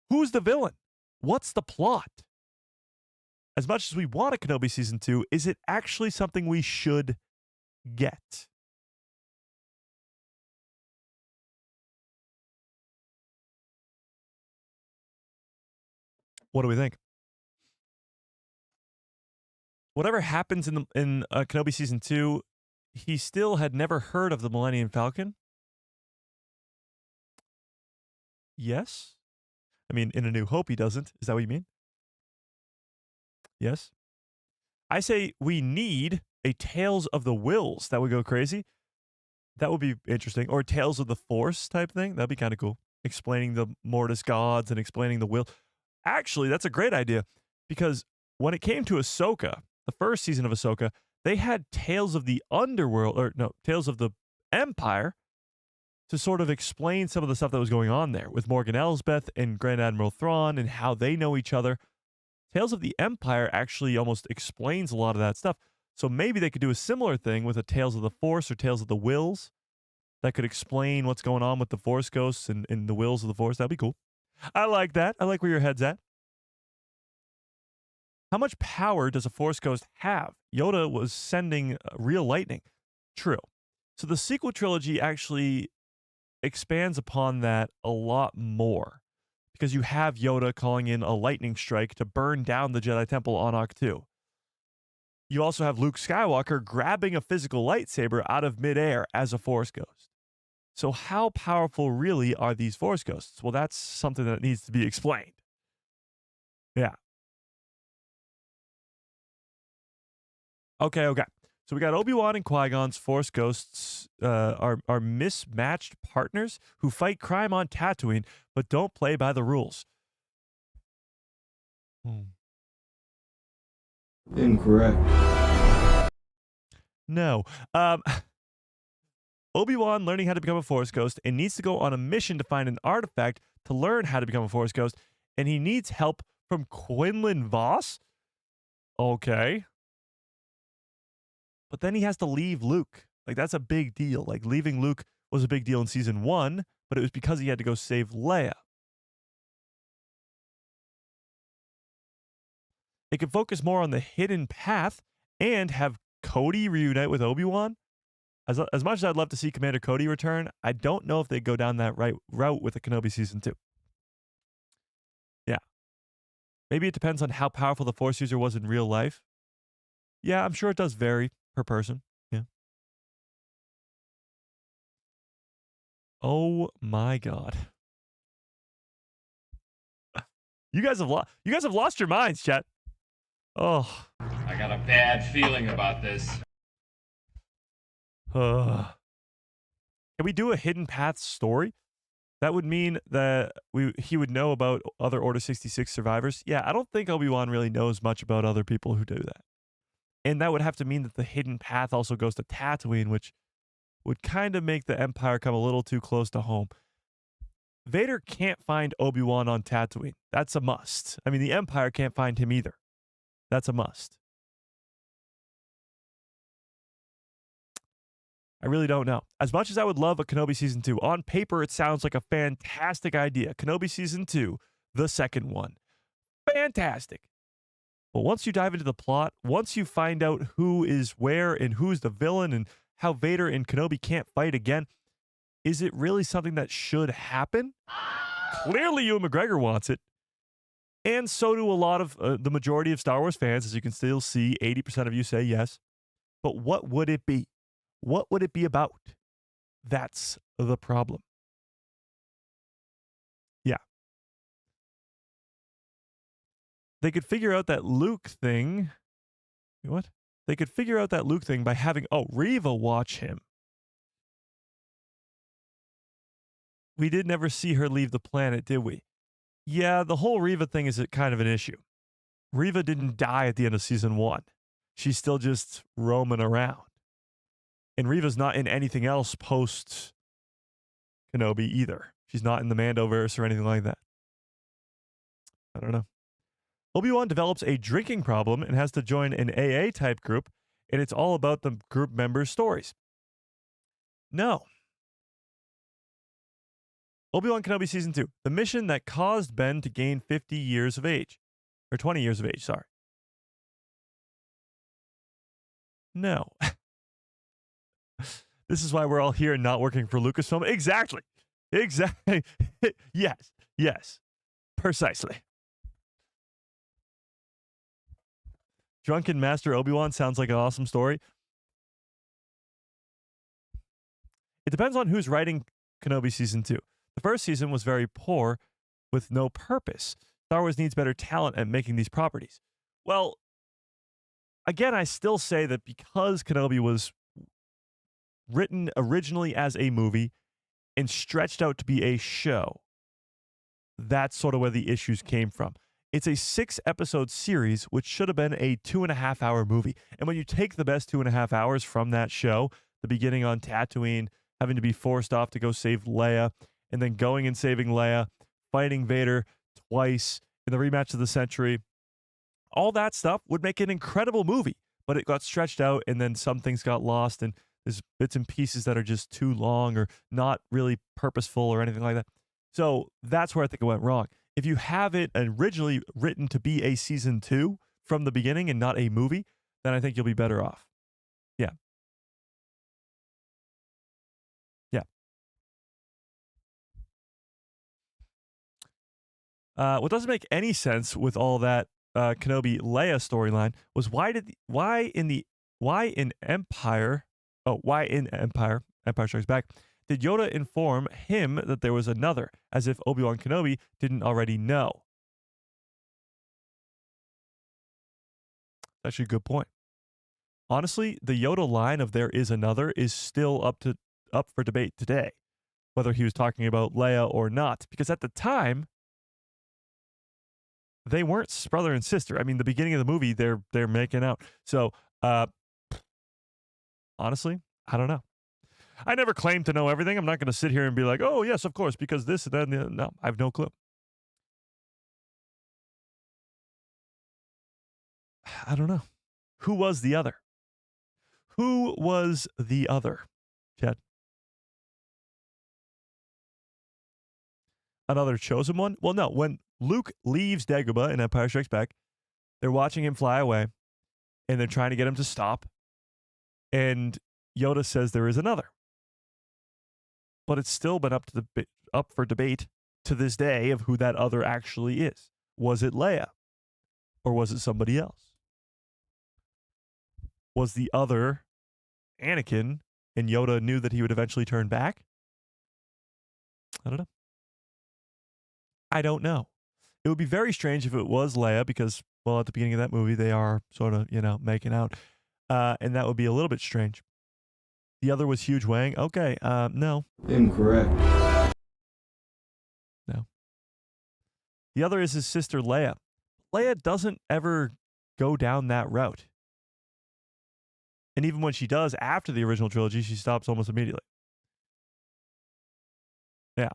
Who's the villain? What's the plot? As much as we want a Kenobi season 2, is it actually something we should get? What do we think? Whatever happens in Kenobi season 2, he still had never heard of the Millennium Falcon. Yes. I mean, in A New Hope, he doesn't. Is that what you mean? Yes. I say we need a Tales of the Wills that would go crazy. That would be interesting. Or Tales of the Force type thing. That'd be kind of cool. Explaining the Mortis gods and explaining the will. Actually, that's a great idea because when it came to Ahsoka, the first season of Ahsoka, they had Tales of the Underworld, or no, Tales of the Empire to sort of explain some of the stuff that was going on there with Morgan Elsbeth and Grand Admiral Thrawn and how they know each other. Tales of the Empire actually almost explains a lot of that stuff. So maybe they could do a similar thing with a Tales of the Force or Tales of the Wills that could explain what's going on with the Force ghosts and the wills of the Force. That'd be cool. I like that. I like where your head's at. How much power does a Force ghost have? Yoda was sending real lightning. True. So the sequel trilogy actually expands upon that a lot more because you have Yoda calling in a lightning strike to burn down the Jedi Temple on Ahch-To. You also have Luke Skywalker grabbing a physical lightsaber out of midair as a Force ghost. So how powerful really are these Force ghosts? Well, that's something that needs to be explained. Yeah. Okay. So we got Obi-Wan and Qui-Gon's Force ghosts are mismatched partners who fight crime on Tatooine but don't play by the rules. Incorrect. No. Obi-Wan learning how to become a Force ghost and needs to go on a mission to find an artifact to learn how to become a Force ghost, and he needs help from Quinlan Vos? Okay. But then he has to leave Luke. Like, that's a big deal. Like, leaving Luke was a big deal in season 1, but it was because he had to go save Leia. It could focus more on the hidden path and have Cody reunite with Obi-Wan. As much as I'd love to see Commander Cody return, I don't know if they go down that route with the Kenobi season 2. Yeah. Maybe it depends on how powerful the Force user was in real life. Yeah, I'm sure it does vary per person. Yeah. Oh my God. You guys have lost your minds, chat. Oh. I got a bad feeling about this. Can we do a hidden path story? That would mean that he would know about other Order 66 survivors. Yeah, I don't think Obi-Wan really knows much about other people who do that. And that would have to mean that the hidden path also goes to Tatooine, which would kind of make the Empire come a little too close to home. Vader can't find Obi-Wan on Tatooine. That's a must. I mean, the Empire can't find him either. That's a must. I really don't know. As much as I would love a Kenobi Season 2, on paper it sounds like a fantastic idea. Kenobi Season 2, the second one. Fantastic. But once you dive into the plot, once you find out who is where and who's the villain and how Vader and Kenobi can't fight again, is it really something that should happen? Clearly Ewan McGregor wants it. And so do a lot of the majority of Star Wars fans, as you can still see, 80% of you say yes. But what would it be? What would it be about? That's the problem. Yeah. They could figure out that Luke thing. What? They could figure out that Luke thing by having, Reva watch him. We did never see her leave the planet, did we? Yeah, the whole Reva thing is kind of an issue. Reva didn't die at the end of season 1. She's still just roaming around. And Reva's not in anything else post Kenobi either. She's not in the Mandoverse or anything like that. I don't know. Obi-Wan develops a drinking problem and has to join an AA type group, and it's all about the group members' stories. No. Obi-Wan Kenobi Season 2. The mission that caused Ben to gain 50 years of age. Or 20 years of age, sorry. No. This is why we're all here and not working for Lucasfilm. Exactly. Exactly. Yes. Yes. Precisely. Drunken Master Obi-Wan sounds like an awesome story. It depends on who's writing Kenobi Season 2. The first season was very poor with no purpose. Star Wars needs better talent at making these properties. Well, again, I still say that because Kenobi was written originally as a movie and stretched out to be a show, that's sort of where the issues came from. It's a 6-episode series, which should have been a 2.5-hour movie. And when you take the best 2.5 hours from that show, the beginning on Tatooine, having to be forced off to go save Leia, and then going and saving Leia, fighting Vader twice in the rematch of the century, all that stuff would make an incredible movie. But it got stretched out, and then some things got lost, and there's bits and pieces that are just too long or not really purposeful or anything like that. So that's where I think it went wrong. If you have it originally written to be a season 2 from the beginning and not a movie, then I think you'll be better off. Yeah. Yeah. What doesn't make any sense with all that Kenobi Leia storyline was why in Empire Strikes Back, did Yoda inform him that there was another, as if Obi-Wan Kenobi didn't already know? That's actually a good point. Honestly, the Yoda line of "there is another" is still up for debate today, whether he was talking about Leia or not, because at the time they weren't brother and sister. I mean, the beginning of the movie, they're making out. So, honestly, I don't know. I never claimed to know everything. I'm not going to sit here and be like, oh, yes, of course, because this and that. No, I have no clue. I don't know. Who was the other? Who was the other, Chad? Another chosen one? Well, no. When Luke leaves Dagobah in Empire Strikes Back, they're watching him fly away, and they're trying to get him to stop. And Yoda says there is another. But it's still been up for debate to this day of who that other actually is. Was it Leia? Or was it somebody else? Was the other Anakin, and Yoda knew that he would eventually turn back? I don't know. I don't know. It would be very strange if it was Leia because, well, at the beginning of that movie, they are sort of, making out. And that would be a little bit strange. The other was Huge Wang. Okay, no. Incorrect. No. The other is his sister Leia. Leia doesn't ever go down that route. And even when she does after the original trilogy, she stops almost immediately. Yeah.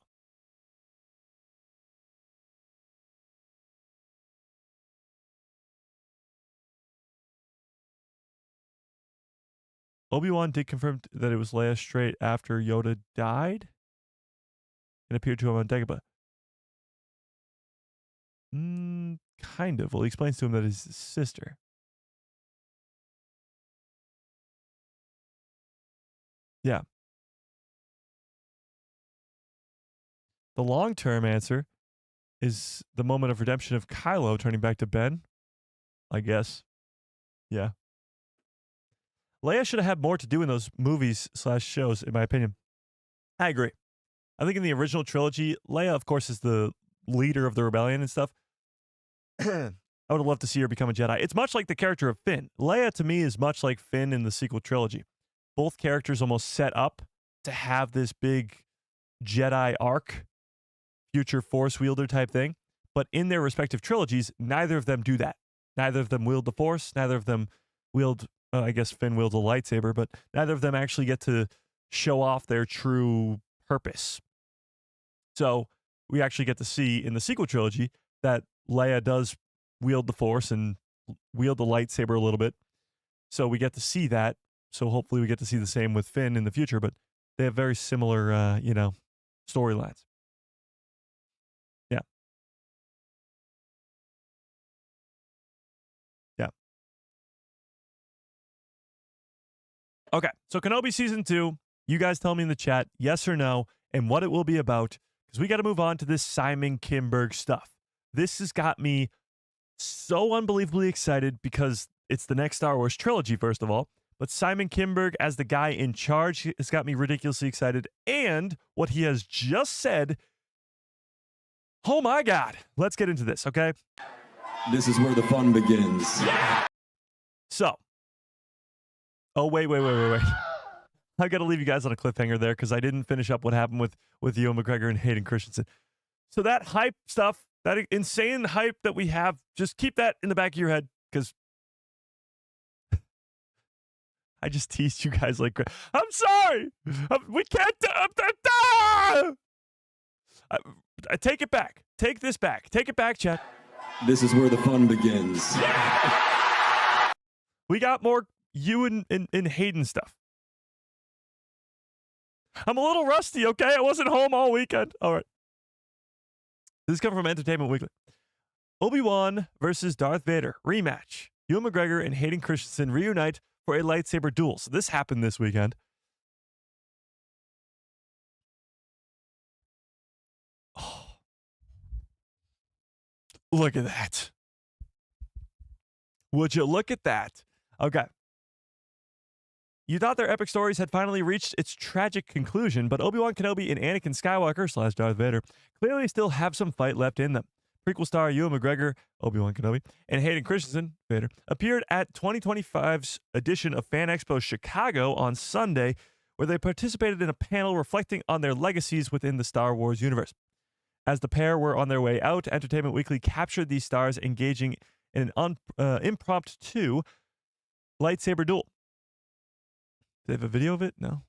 Obi-Wan did confirm that it was Leia straight after Yoda died and appeared to him on Dagobah. Kind of. Well, he explains to him that it's his sister. Yeah. The long-term answer is the moment of redemption of Kylo turning back to Ben, I guess. Yeah. Leia should have had more to do in those movies / shows, in my opinion. I agree. I think in the original trilogy, Leia, of course, is the leader of the rebellion and stuff. I would have loved to see her become a Jedi. It's much like the character of Finn. Leia, to me, is much like Finn in the sequel trilogy. Both characters almost set up to have this big Jedi arc, future Force wielder type thing. But in their respective trilogies, neither of them do that. Neither of them wield the Force. Neither of them wield, I guess Finn wields a lightsaber, but neither of them actually get to show off their true purpose. So we actually get to see in the sequel trilogy that Leia does wield the Force and wield the lightsaber a little bit. So we get to see that. So hopefully we get to see the same with Finn in the future, but they have very similar, storylines. Yeah. Yeah. Okay. So Kenobi Season 2, you guys tell me in the chat, yes or no, and what it will be about, because we got to move on to this Simon Kinberg stuff. This has got me so unbelievably excited because it's the next Star Wars trilogy, first of all. But Simon Kimberg as the guy in charge has got me ridiculously excited. And what he has just said, oh my God. Let's get into this, okay? This is where the fun begins. So. Oh, wait. I got to leave you guys on a cliffhanger there because I didn't finish up what happened with Ewan McGregor and Hayden Christensen. So that hype stuff, that insane hype that we have, just keep that in the back of your head because I just teased you guys like, I'm sorry. We can't. I take it back. Take this back. Take it back, chat. This is where the fun begins. We got more Ewan and Hayden stuff. I'm a little rusty, okay? I wasn't home all weekend. All right. This is coming from Entertainment Weekly. Obi-Wan versus Darth Vader rematch. Ewan McGregor and Hayden Christensen reunite for a lightsaber duel. So this happened this weekend. Oh. Look at that. Would you look at that? Okay. You thought their epic stories had finally reached its tragic conclusion, but Obi-Wan Kenobi and Anakin Skywalker / Darth Vader clearly still have some fight left in them. Prequel star Ewan McGregor, Obi-Wan Kenobi, and Hayden Christensen, Vader, appeared at 2025's edition of Fan Expo Chicago on Sunday, where they participated in a panel reflecting on their legacies within the Star Wars universe. As the pair were on their way out, Entertainment Weekly captured these stars engaging in an impromptu lightsaber duel. Do they have a video of it? No.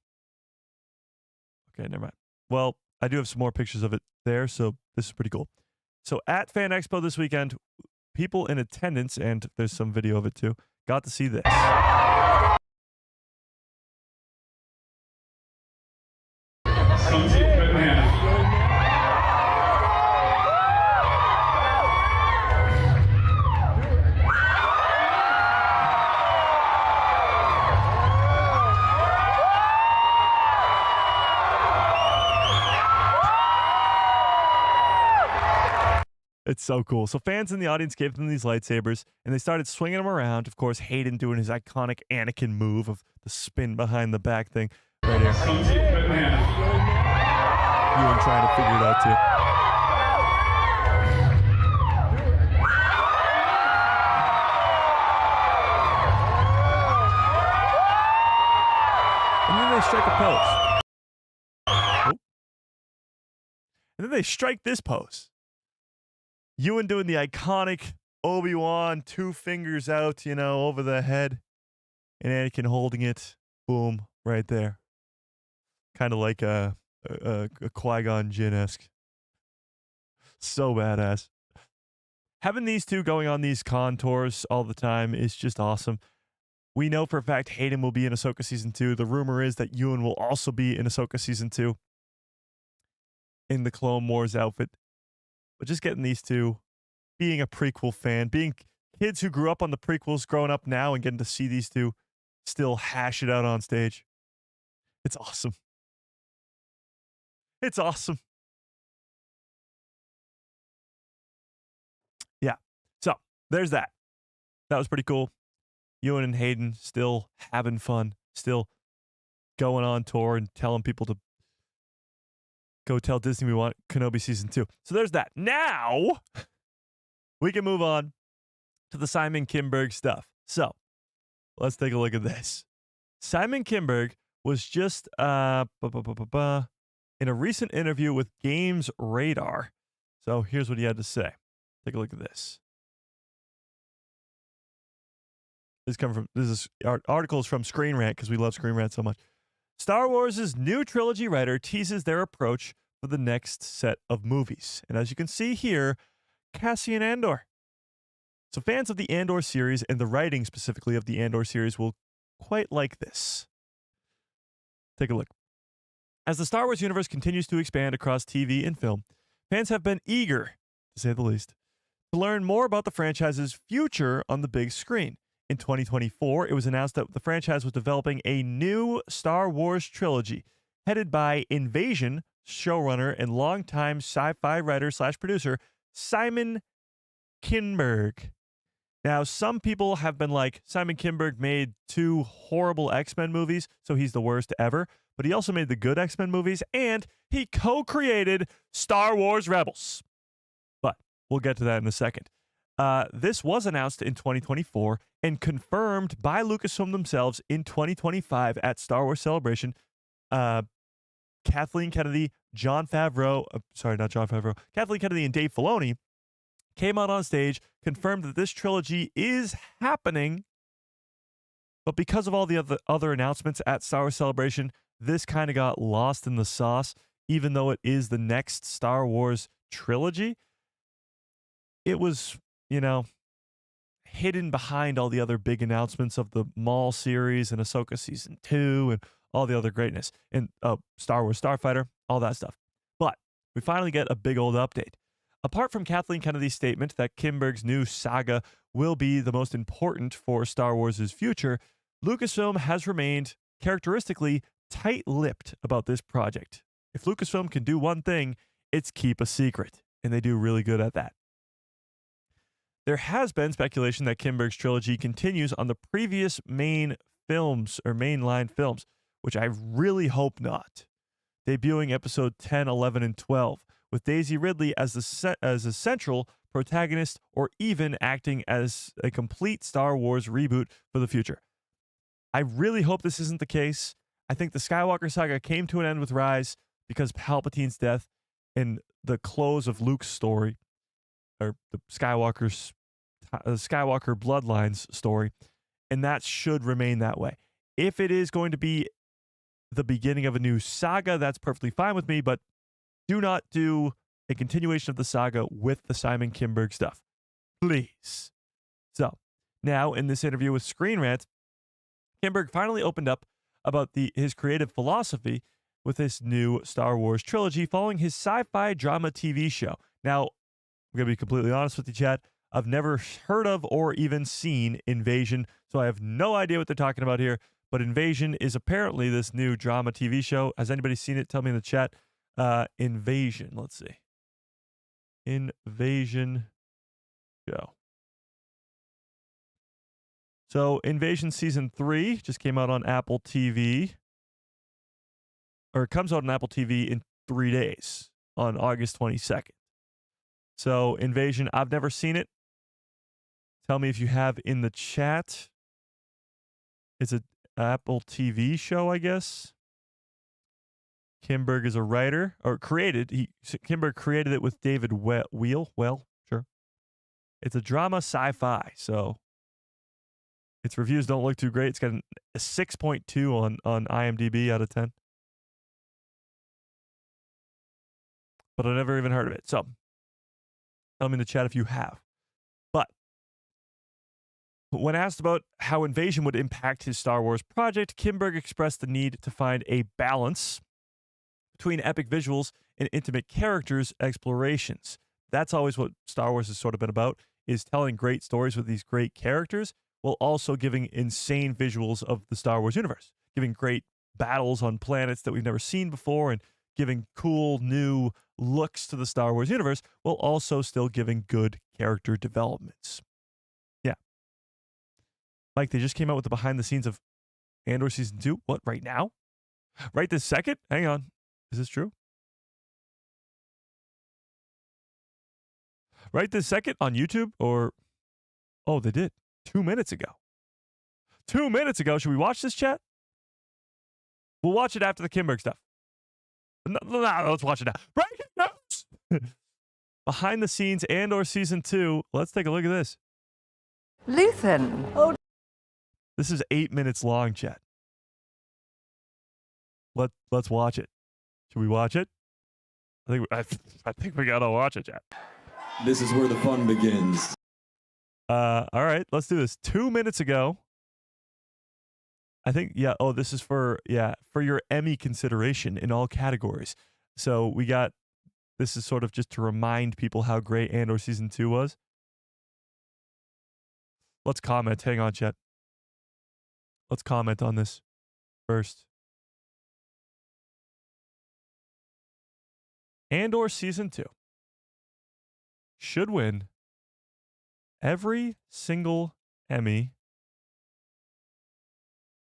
Okay, never mind. Well, I do have some more pictures of it there, so this is pretty cool. So at Fan Expo this weekend, people in attendance, and there's some video of it too, got to see this. It's so cool. So fans in the audience gave them these lightsabers, and they started swinging them around. Of course, Hayden doing his iconic Anakin move of the spin behind the back thing right here. Ewan trying to figure it out, too. And then they strike a pose. Oh. And then they strike this pose. Ewan doing the iconic Obi-Wan, 2 fingers out, over the head. and Anakin holding it. Boom, right there. Kind of like a Qui-Gon Jinn-esque. So badass. Having these two going on these con tours all the time is just awesome. We know for a fact Hayden will be in Ahsoka Season 2. The rumor is that Ewan will also be in Ahsoka Season 2 in the Clone Wars outfit. But just getting these two, being a prequel fan, being kids who grew up on the prequels growing up now and getting to see these two still hash it out on stage. It's awesome. It's awesome. Yeah. So there's that. That was pretty cool. Ewan and Hayden still having fun, still going on tour and telling people to go tell Disney we want Kenobi Season 2. So there's that. Now we can move on to the Simon Kinberg stuff. So let's take a look at this. Simon Kinberg was just in a recent interview with Games Radar. So here's what he had to say. Take a look at this. Articles from Screen Rant because we love Screen Rant so much. Star Wars' new trilogy writer teases their approach for the next set of movies. And as you can see here, Cassian Andor. So fans of the Andor series and the writing specifically of the Andor series will quite like this. Take a look. As the Star Wars universe continues to expand across TV and film, fans have been eager, to say the least, to learn more about the franchise's future on the big screen. In 2024, it was announced that the franchise was developing a new Star Wars trilogy headed by Invasion showrunner and longtime sci-fi writer/producer Simon Kinberg. Now, some people have been like, Simon Kinberg made 2 horrible X-Men movies, so he's the worst ever. But he also made the good X-Men movies, and he co-created Star Wars Rebels. But we'll get to that in a second. This was announced in 2024 and confirmed by Lucasfilm themselves in 2025 at Star Wars Celebration. Kathleen Kennedy, Kathleen Kennedy and Dave Filoni came out on stage, confirmed that this trilogy is happening. But because of all the other announcements at Star Wars Celebration, this kind of got lost in the sauce, even though it is the next Star Wars trilogy. It was, hidden behind all the other big announcements of the Maul series and Ahsoka Season 2 and all the other greatness. And Star Wars Starfighter, all that stuff. But we finally get a big old update. Apart from Kathleen Kennedy's statement that Kimberg's new saga will be the most important for Star Wars' future, Lucasfilm has remained characteristically tight-lipped about this project. If Lucasfilm can do one thing, it's keep a secret, and they do really good at that. There has been speculation that Kimberg's trilogy continues on the previous mainline films, which I really hope not. Debuting episode 10, 11, and 12, with Daisy Ridley as a central protagonist or even acting as a complete Star Wars reboot for the future. I really hope this isn't the case. I think the Skywalker saga came to an end with Rise because Palpatine's death and the close of Luke's story, or the Skywalker bloodlines story, and that should remain that way. If it is going to be the beginning of a new saga, that's perfectly fine with me, but do not do a continuation of the saga with the Simon Kinberg stuff. Please. So, now in this interview with Screen Rant, Kinberg finally opened up about his creative philosophy with this new Star Wars trilogy following his sci-fi drama TV show. Now, I'm going to be completely honest with you, Chad. I've never heard of or even seen Invasion, so I have no idea what they're talking about here. But Invasion is apparently this new drama TV show. Has anybody seen it? Tell me in the chat. Invasion. Let's see. Invasion show. So Invasion Season 3 just came out on Apple TV. Or it comes out on Apple TV in 3 days on August 22nd. So Invasion, I've never seen it. Tell me if you have in the chat. It's an Apple TV show, I guess. Kimberg is a writer, or Kimberg created it with David Wheel. Well, sure. It's a drama sci-fi, so Its reviews don't look too great. It's got a 6.2 on IMDb out of 10. But I never even heard of it. So tell me in the chat if you have. But when asked about how Invasion would impact his Star Wars project, Kimberg expressed the need to find a balance between epic visuals and intimate characters' explorations. That's always what Star Wars has sort of been about, is telling great stories with these great characters while also giving insane visuals of the Star Wars universe, giving great battles on planets that we've never seen before and giving cool new looks to the Star Wars universe while also still giving good character developments. Yeah. Mike, they just came out with the behind the scenes of Andor Season 2. What, right now? Right this second? Hang on. Is this true? Right this second on YouTube? Or, oh, they did. 2 minutes ago. 2 minutes ago. Should we watch this, chat? We'll watch it after the Kimberg stuff. No, let's watch it now. Breaking news! Behind the scenes, Andor Season 2. Let's take a look at this. Luthen. Oh. This is 8 minutes long, chat. Let's watch it. Should we watch it? I think we gotta watch it, chat. This is where the fun begins. All right, let's do this. 2 minutes ago. I think, yeah, oh, this is for your Emmy consideration in all categories. So this is sort of just to remind people how great Andor Season 2 was. Let's comment. Hang on, chat. Let's comment on this first. Andor Season 2 should win every single Emmy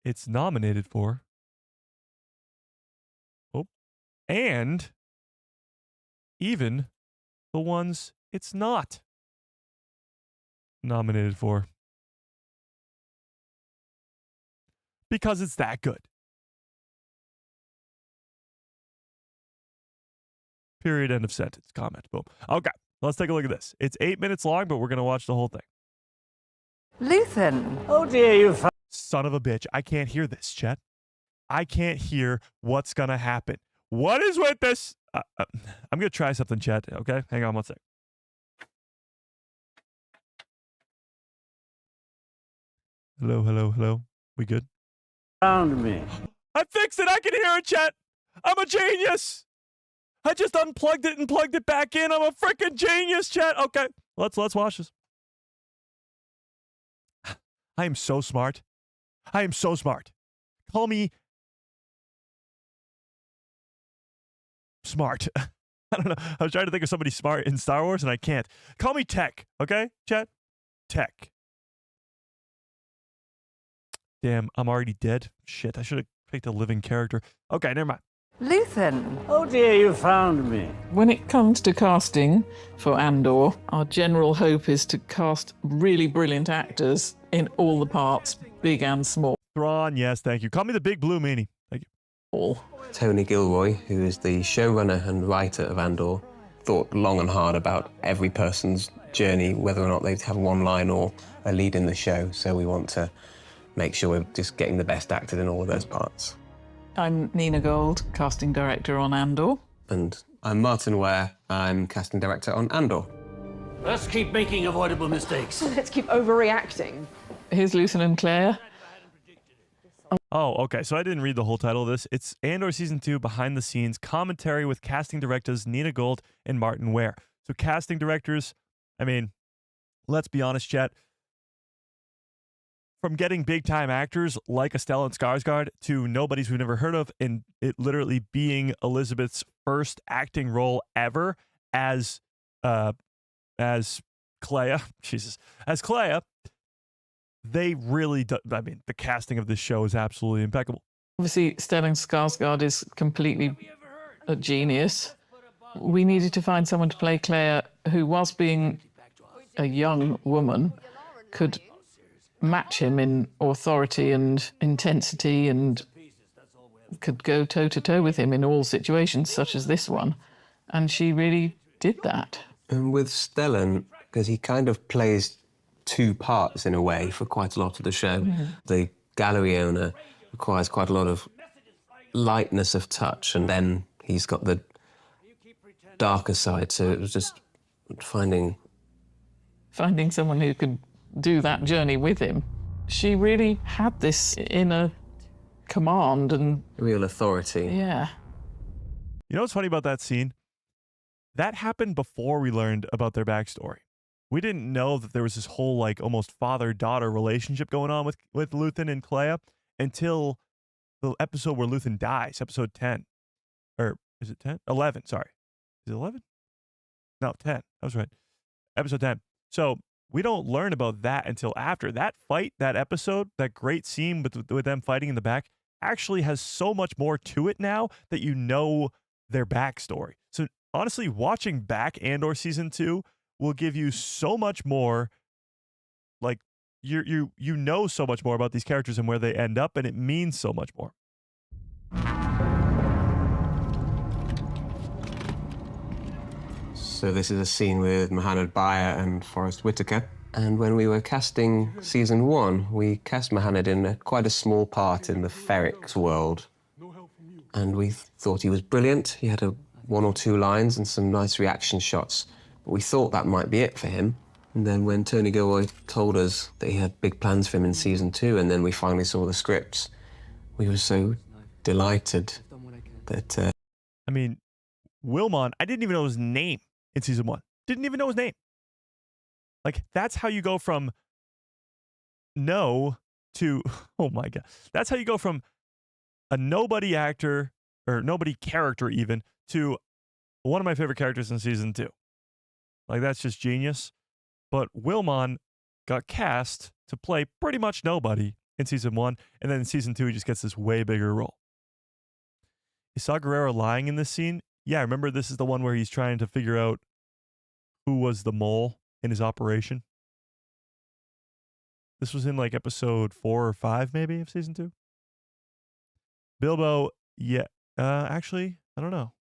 it's nominated for. Oh, and even the ones it's not nominated for. Because it's that good. Period, end of sentence, comment, boom. Okay, let's take a look at this. It's 8 minutes long, but we're going to watch the whole thing. Luthen. Oh dear, you son of a bitch. I can't hear this, chat. I can't hear what's going to happen. What is with this? I'm going to try something, chat, okay? Hang on one sec. Hello, hello, hello. We good? Found me. I fixed it. I can hear it, chat. I'm a genius. I just unplugged it and plugged it back in. I'm a freaking genius, chat. Okay, let's watch this. I am so smart. I am so smart. Call me smart. I don't know. I was trying to think of somebody smart in Star Wars and I can't. Call me tech, okay, chat? Tech. Damn, I'm already dead. Shit, I should have picked a living character. Okay, never mind. Luthen. Oh dear, you found me. When it comes to casting for Andor, our general hope is to cast really brilliant actors in all the parts, big and small. Thrawn, yes, thank you. Call me the big blue meanie. Thank you. All. Tony Gilroy, who is the showrunner and writer of Andor, thought long and hard about every person's journey, whether or not they'd have one line or a lead in the show. So we want to make sure we're just getting the best acted in all of those parts. I'm Nina Gold, casting director on Andor. And I'm Martin Ware, I'm casting director on Andor. Let's keep making avoidable mistakes. Let's keep overreacting. Here's Luthen and Claire. Oh, okay. So I didn't read the whole title of this. It's Andor Season 2 behind the scenes commentary with casting directors Nina Gold and Martin Ware. So casting directors, I mean, let's be honest, chat. From getting big-time actors like Stellan Skarsgård to nobodies we've never heard of, and it literally being Elizabeth's first acting role ever as Clea, Jesus, as Clea, they really do, I mean, the casting of this show is absolutely impeccable. Obviously, Stellan Skarsgård is completely a genius. We needed to find someone to play Claire who, whilst being a young woman, could match him in authority and intensity and could go toe-to-toe with him in all situations, such as this one. And she really did that. And with Stellan, because he kind of plays two parts in a way for quite a lot of the show. The gallery owner requires quite a lot of lightness of touch, and then he's got the darker side, so it was just finding someone who could do that journey with him. She really had this inner command and real authority. Yeah. You know what's funny about that scene? That happened before we learned about their backstory. We didn't know that there was this whole, like, almost father-daughter relationship going on with Luthen and Clea until the episode where Luthen dies, episode 10. Or is it 10? 11, sorry. Is it 11? No, 10. I was right. Episode 10. So we don't learn about that until after. That fight, that episode, that great scene with them fighting in the back actually has so much more to it now that you know their backstory. So honestly, watching back Andor Season 2 will give you so much more, like, you know so much more about these characters and where they end up, and it means so much more. So this is a scene with Mohammed Bayer and Forrest Whitaker. And when we were casting season 1, we cast Mohammed in quite a small part in the Ferrix world. And we thought he was brilliant. He had one or two lines and some nice reaction shots. But we thought that might be it for him. And then when Tony Gilroy told us that he had big plans for him in season 2, and then we finally saw the scripts, we were so delighted that... I mean, Wilmon, I didn't even know his name in season 1. Didn't even know his name. Like, that's how you go from no to, oh my God. That's how you go from a nobody actor, or nobody character even, to one of my favorite characters in season 2. Like, that's just genius. But Wilmon got cast to play pretty much nobody in season 1, and then in season 2, he just gets this way bigger role. You saw Guerrero lying in this scene? Yeah, remember this is the one where he's trying to figure out who was the mole in his operation. This was in like episode 4 or 5 maybe of season 2. Bilbo, yeah, actually, I don't know.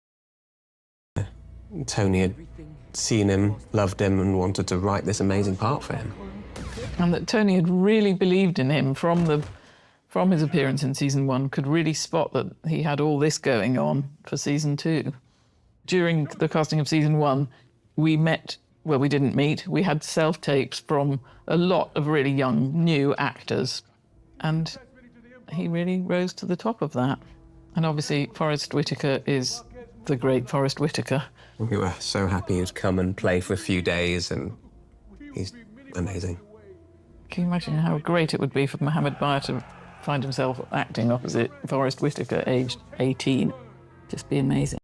Tony had seen him, loved him, and wanted to write this amazing part for him. And that Tony had really believed in him from his appearance in season 1, could really spot that he had all this going on for season 2. During the casting of season 1, we met, well, we didn't meet, we had self-tapes from a lot of really young, new actors. And he really rose to the top of that. And obviously, Forrest Whitaker is the great Forrest Whitaker. We were so happy he'd come and play for a few days, and he's amazing. Can you imagine how great it would be for Mohammed Bayer to find himself acting opposite Forrest Whitaker, aged 18? Just be amazing.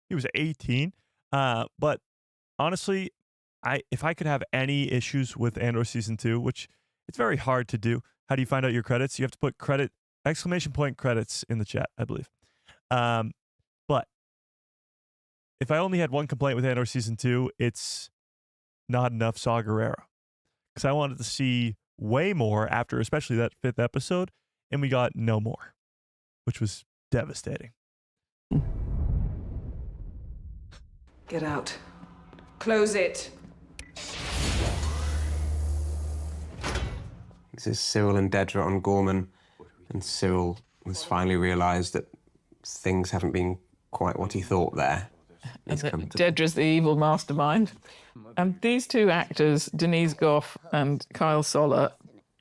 He was 18, but honestly, if I could have any issues with Andor Season 2, which it's very hard to do. How do you find out your credits? You have to put exclamation point credits in the chat, I believe. But if I only had one complaint with Andor Season 2, it's not enough Saw Gerrera. Because I wanted to see way more after, especially that 5th episode, and we got no more, which was devastating. Get out. Close it. This is Cyril and Dedra on Gorman, and Cyril has finally realised that things haven't been quite what he thought there. Dedra's the evil mastermind. And these two actors, Denise Gough and Kyle Soller,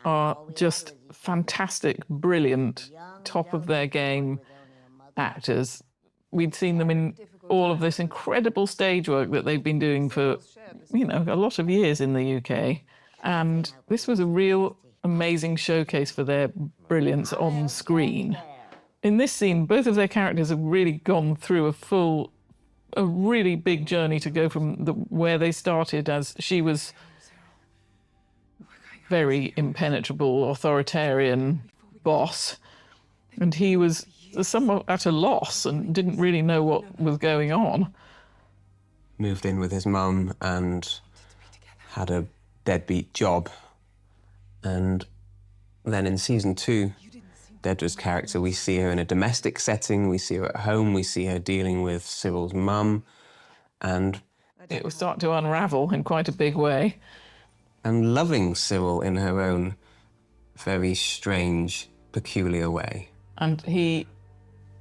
are just fantastic, brilliant, top of their game actors. We'd seen them in all of this incredible stage work that they've been doing for, a lot of years in the UK. And this was a real amazing showcase for their brilliance on screen. In this scene, both of their characters have really gone through a really big journey to go from where they started as she was very impenetrable, authoritarian boss, and he was somewhat at a loss and didn't really know what was going on. Moved in with his mum and had a deadbeat job. And then in season 2, Dedra's character, we see her in a domestic setting, we see her at home, we see her dealing with Cyril's mum, and it will start to unravel in quite a big way. and loving Cyril in her own very strange, peculiar way. And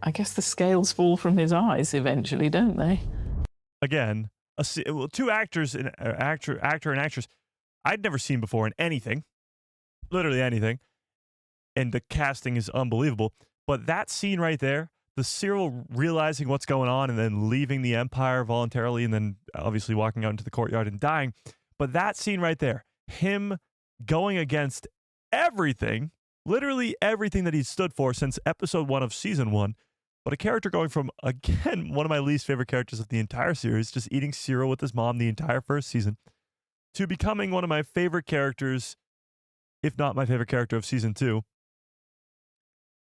I guess the scales fall from his eyes eventually, don't they? Again, two actors, actor and actress, I'd never seen before in anything, literally anything, and the casting is unbelievable. But that scene right there, the Cyril realizing what's going on and then leaving the Empire voluntarily and then obviously walking out into the courtyard and dying, but that scene right there, him going against everything, literally everything that he's stood for since episode 1 of season 1, but a character going from, again, one of my least favorite characters of the entire series, just eating cereal with his mom the entire first season, to becoming one of my favorite characters, if not my favorite character of season 2.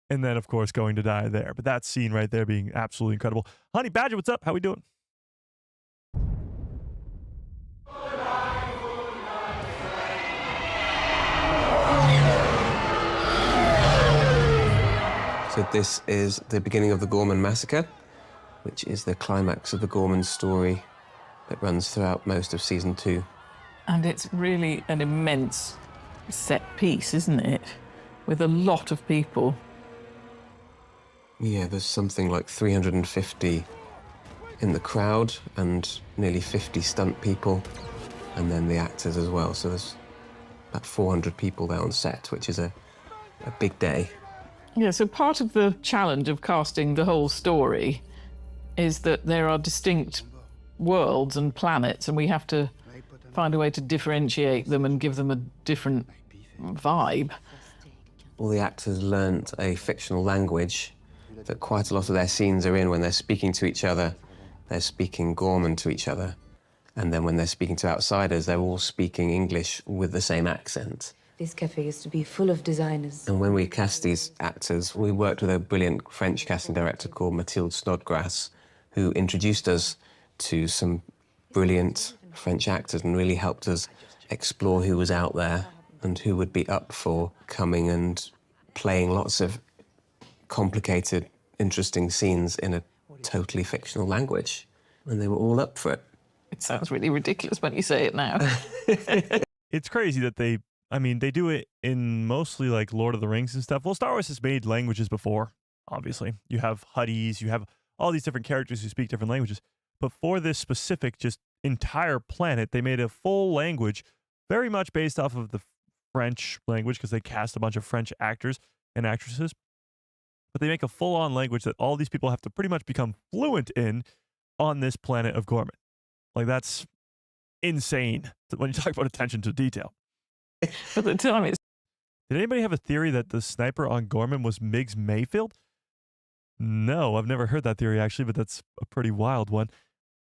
And then, of course, going to die there. But that scene right there being absolutely incredible. Honey Badger, what's up? How we doing? So this is the beginning of the Gorman massacre, which is the climax of the Gorman story that runs throughout most of season 2. And it's really an immense set piece, isn't it? With a lot of people. Yeah, there's something like 350 in the crowd and nearly 50 stunt people, and then the actors as well. So there's about 400 people there on set, which is a big day. Yeah, so part of the challenge of casting the whole story is that there are distinct worlds and planets, and we have to find a way to differentiate them and give them a different vibe. All the actors learnt a fictional language that quite a lot of their scenes are in. When they're speaking to each other, they're speaking Gorman to each other. And then when they're speaking to outsiders, they're all speaking English with the same accent. This cafe used to be full of designers. And when we cast these actors, we worked with a brilliant French casting director called Mathilde Snodgrass, who introduced us to some brilliant French actors and really helped us explore who was out there and who would be up for coming and playing lots of complicated, interesting scenes in a totally fictional language. And they were all up for it. It sounds really ridiculous when you say it now. It's crazy that they do it in mostly like Lord of the Rings and stuff. Well, Star Wars has made languages before, obviously. You have Hutties, you have all these different characters who speak different languages. But for this specific, just entire planet, they made a full language very much based off of the French language because they cast a bunch of French actors and actresses. But they make a full-on language that all these people have to pretty much become fluent in on this planet of Gorman. Like, that's insane when you talk about attention to detail. At the time, Did anybody have a theory that the sniper on Gorman was Miggs Mayfield? No, I've never heard that theory, actually, but that's a pretty wild one.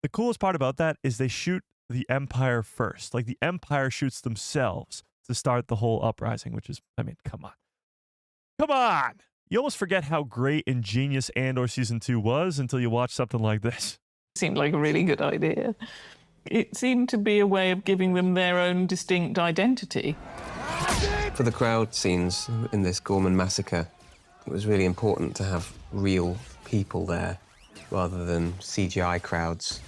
The coolest part about that is they shoot the Empire first. Like, the Empire shoots themselves to start the whole uprising, which is, come on. Come on! You almost forget how great and genius Andor Season 2 was until you watch something like this. Seemed like a really good idea. It seemed to be a way of giving them their own distinct identity. For the crowd scenes in this Gorman massacre, it was really important to have real people there rather than CGI crowds.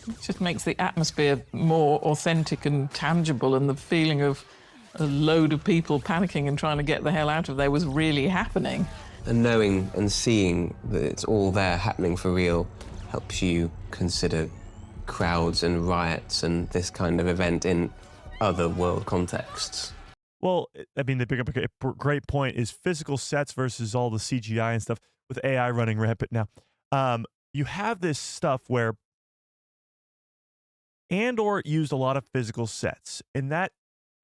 It just makes the atmosphere more authentic and tangible, and the feeling of a load of people panicking and trying to get the hell out of there was really happening. And knowing and seeing that it's all there happening for real helps you consider crowds and riots and this kind of event in other world contexts. Well, they bring up a great point is physical sets versus all the CGI and stuff with AI running rampant now. You have this stuff where Andor used a lot of physical sets, and that,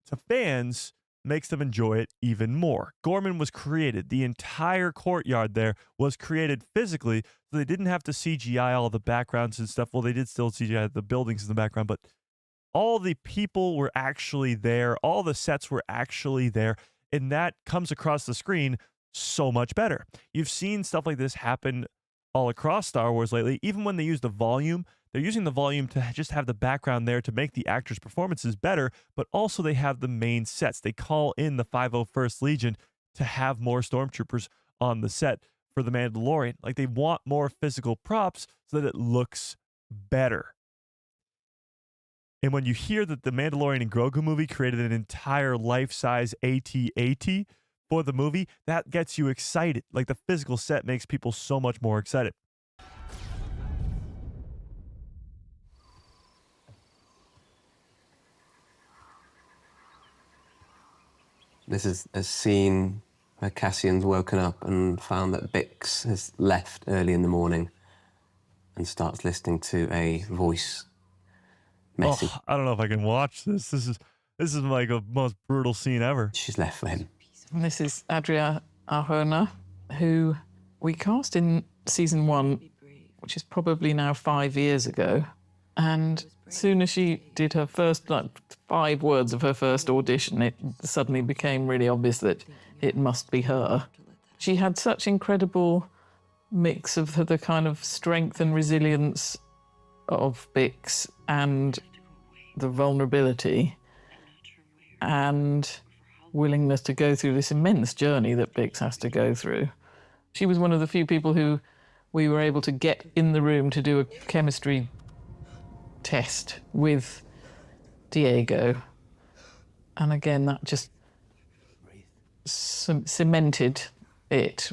to fans, makes them enjoy it even more. Gorman was created. The entire courtyard there was created physically, so they didn't have to CGI all the backgrounds and stuff. Well, they did still CGI the buildings in the background, but all the people were actually there. All the sets were actually there, and that comes across the screen so much better. You've seen stuff like this happen all across Star Wars lately. Even when they use the volume, they're using the volume to just have the background there to make the actors' performances better, but also they have the main sets. They call in the 501st Legion to have more stormtroopers on the set for the Mandalorian. Like, they want more physical props so that it looks better. And when you hear that the Mandalorian and Grogu movie created an entire life-size AT-AT for the movie, that gets you excited. Like, the physical set makes people so much more excited. This is a scene where Cassian's woken up and found that Bix has left early in the morning and starts listening to a voice message. Oh, I don't know if I can watch this. This is like the most brutal scene ever. She's left for him. And this is Adria Arjona, who we cast in season 1, which is probably now 5 years ago. And as soon as she did her first, like, 5 words of her first audition, it suddenly became really obvious that it must be her. She had such incredible mix of the kind of strength and resilience of Bix and the vulnerability and willingness to go through this immense journey that Bix has to go through. She was one of the few people who we were able to get in the room to do a chemistry test with Diego. And again, that just cemented it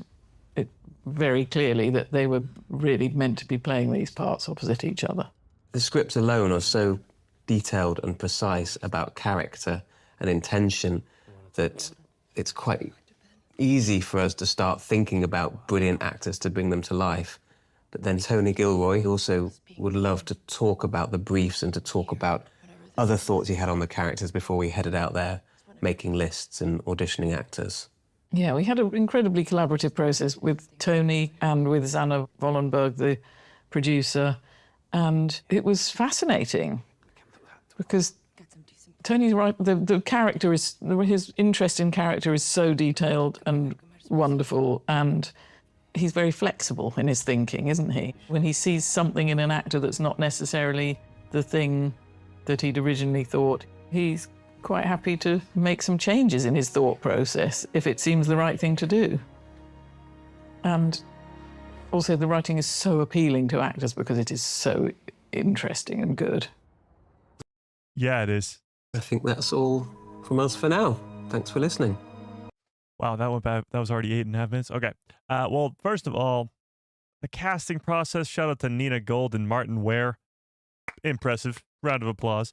very clearly that they were really meant to be playing these parts opposite each other. The scripts alone are so detailed and precise about character and intention that it's quite easy for us to start thinking about brilliant actors to bring them to life. But then Tony Gilroy also would love to talk about the briefs and to talk about other thoughts he had on the characters before we headed out there making lists and auditioning actors. Yeah, we had an incredibly collaborative process with Tony and with Zanna Vollenberg, the producer, and it was fascinating because Tony's right. The character is, his interest in character is so detailed and wonderful, and he's very flexible in his thinking, isn't he? When he sees something in an actor that's not necessarily the thing that he'd originally thought, he's quite happy to make some changes in his thought process if it seems the right thing to do. And also the writing is so appealing to actors because it is so interesting and good. Yeah, it is. I think that's all from us for now. Thanks for listening. Wow, that went bad. That was already 8.5 minutes. Okay. Well, first of all, the casting process, shout out to Nina Gold and Martin Ware. Impressive. Round of applause.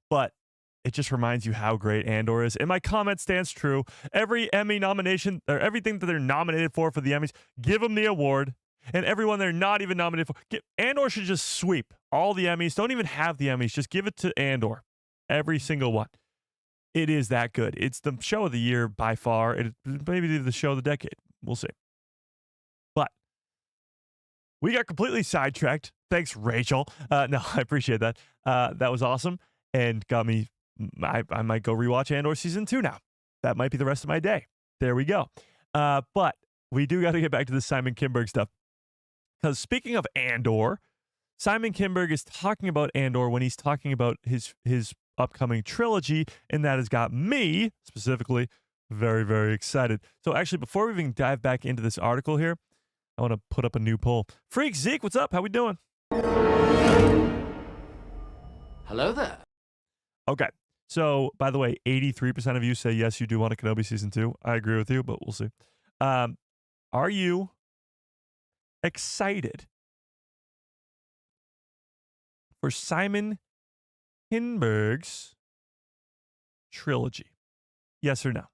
But it just reminds you how great Andor is. And my comment stands true. Every Emmy nomination, or everything that they're nominated for the Emmys, give them the award. And everyone they're not even nominated for, Andor should just sweep all the Emmys. Don't even have the Emmys. Just give it to Andor. Every single one. It is that good. It's the show of the year by far. It maybe the show of the decade. We'll see. But we got completely sidetracked. Thanks, Rachel. No, I appreciate that. That was awesome and got me. I might go rewatch Andor season 2 now. That might be the rest of my day. There we go. But we do got to get back to the Simon Kinberg stuff. Because speaking of Andor, Simon Kinberg is talking about Andor when he's talking about his upcoming trilogy, and that has got me, specifically, very, very excited. So actually, before we even dive back into this article here, I want to put up a new poll. Freak Zeke, what's up? How we doing? Hello there. Okay. So, by the way, 83% of you say yes, you do want a Kenobi season 2. I agree with you, but we'll see. Are you excited for Simon Kinberg's trilogy? Yes or no?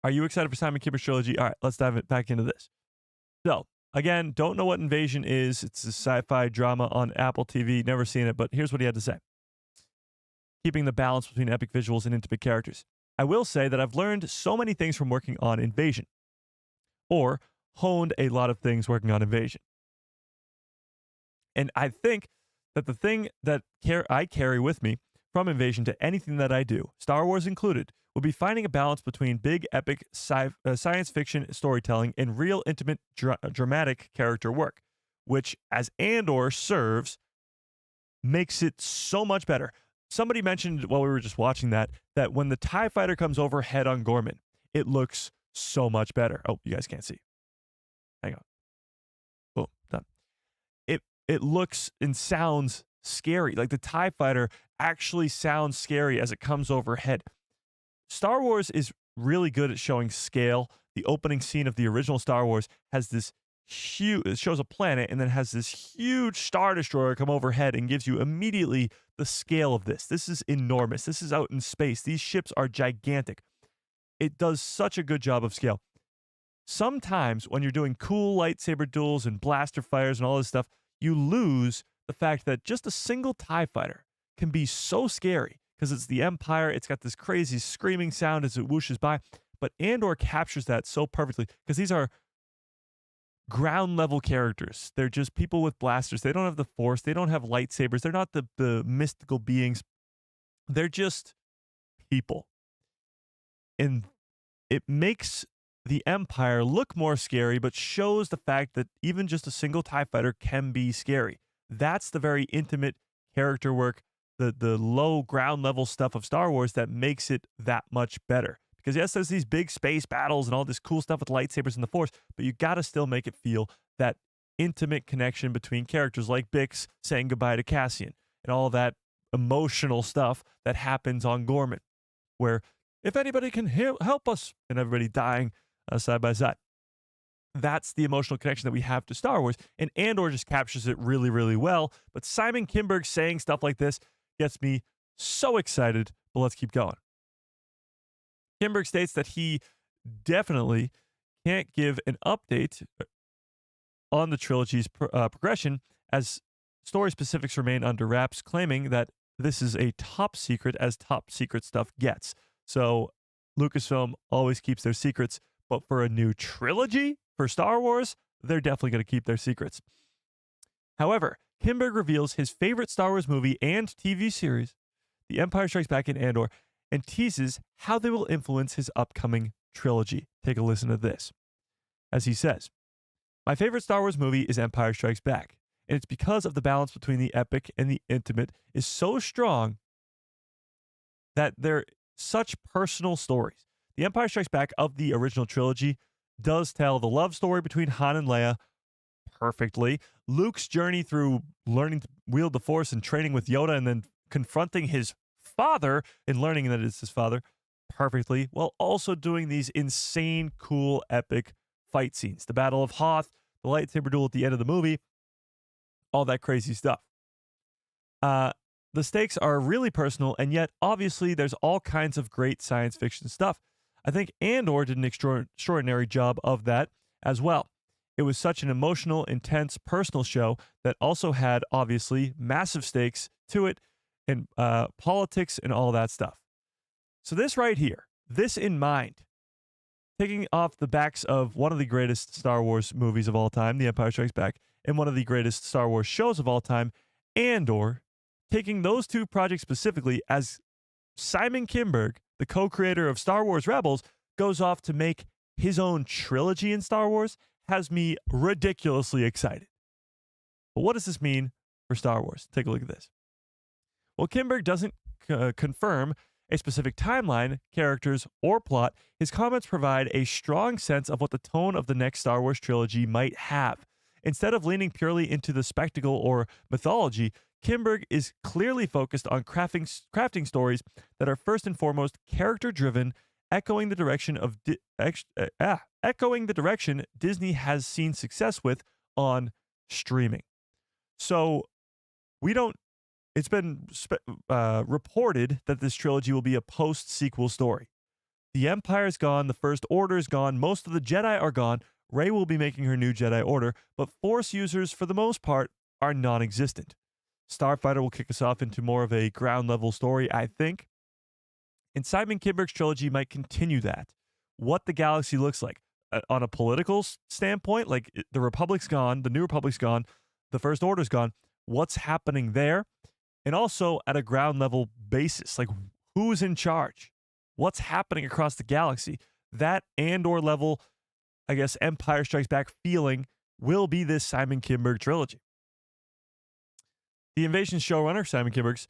Are you excited for Simon Kinberg's trilogy? All right, let's dive back into this. So, again, don't know what Invasion is. It's a sci-fi drama on Apple TV. Never seen it, but here's what he had to say. Keeping the balance between epic visuals and intimate characters. I will say that I've learned so many things from working on Invasion. Or honed a lot of things working on Invasion. And I think that the thing that I carry with me from Invasion to anything that I do, Star Wars included, will be finding a balance between big, epic science fiction storytelling and real, intimate, dramatic character work, which, as Andor serves, makes it so much better. Somebody mentioned while we were just watching that when the TIE fighter comes overhead on Gorman, it looks so much better. Oh, you guys can't see. Hang on. Boom, done. It looks and sounds scary. Like the TIE fighter actually sounds scary as it comes overhead. Star Wars is really good at showing scale. The opening scene of the original Star Wars has this huge, it shows a planet and then has this huge Star Destroyer come overhead and gives you immediately the scale of this. This is enormous. This is out in space. These ships are gigantic. It does such a good job of scale. Sometimes when you're doing cool lightsaber duels and blaster fires and all this stuff, you lose the fact that just a single TIE fighter can be so scary because it's the Empire. It's got this crazy screaming sound as it whooshes by. But Andor captures that so perfectly because these are ground level characters. They're just people with blasters. They don't have the Force. They don't have lightsabers. They're not the mystical beings. They're just people. And it makes the Empire look more scary, but shows the fact that even just a single TIE fighter can be scary. That's the very intimate character work, the low ground level stuff of Star Wars that makes it that much better. Because yes, there's these big space battles and all this cool stuff with lightsabers and the Force, but you got to still make it feel that intimate connection between characters like Bix saying goodbye to Cassian and all that emotional stuff that happens on Gorman, where if anybody can help us, and everybody dying side by side. That's the emotional connection that we have to Star Wars, and Andor just captures it really, really well. But Simon Kinberg saying stuff like this gets me so excited, but let's keep going. Kimberg states that he definitely can't give an update on the trilogy's progression as story specifics remain under wraps, claiming that this is a top secret as top secret stuff gets. So Lucasfilm always keeps their secrets, but for a new trilogy for Star Wars, they're definitely going to keep their secrets. However, Kimberg reveals his favorite Star Wars movie and TV series, The Empire Strikes Back and Andor, and teases how they will influence his upcoming trilogy. Take a listen to this. As he says, "My favorite Star Wars movie is Empire Strikes Back, and it's because of the balance between the epic and the intimate is so strong that they're such personal stories. The Empire Strikes Back of the original trilogy does tell the love story between Han and Leia perfectly, Luke's journey through learning to wield the Force and training with Yoda and then confronting his father and learning that it's his father perfectly, while also doing these insane, cool, epic fight scenes. The Battle of Hoth, the lightsaber duel at the end of the movie, all that crazy stuff. The stakes are really personal, and yet, obviously, there's all kinds of great science fiction stuff. I think Andor did an extraordinary job of that as well. It was such an emotional, intense, personal show that also had, obviously, massive stakes to it, and politics and all that stuff. So this right here, this in mind, taking off the backs of one of the greatest Star Wars movies of all time, The Empire Strikes Back, and one of the greatest Star Wars shows of all time, Andor, taking those two projects specifically as Simon Kinberg, the co-creator of Star Wars Rebels, goes off to make his own trilogy in Star Wars, has me ridiculously excited. But what does this mean for Star Wars? Take a look at this. Well, Kinberg doesn't confirm a specific timeline, characters, or plot. His comments provide a strong sense of what the tone of the next Star Wars trilogy might have. Instead of leaning purely into the spectacle or mythology, Kinberg is clearly focused on crafting stories that are first and foremost character-driven, echoing the direction Disney has seen success with on streaming. So it's been reported that this trilogy will be a post-sequel story. The Empire's gone, the First Order's gone, most of the Jedi are gone. Rey will be making her new Jedi Order, but Force users, for the most part, are non-existent. Starfighter will kick us off into more of a ground-level story, I think. And Simon Kinberg's trilogy might continue that. What the galaxy looks like. On a political standpoint, like the Republic's gone, the New Republic's gone, the First Order's gone. What's happening there? And also at a ground-level basis, like who's in charge? What's happening across the galaxy? That Andor level, I guess, Empire Strikes Back feeling will be this Simon Kinberg trilogy. The Invasion showrunner, Simon Kinberg's,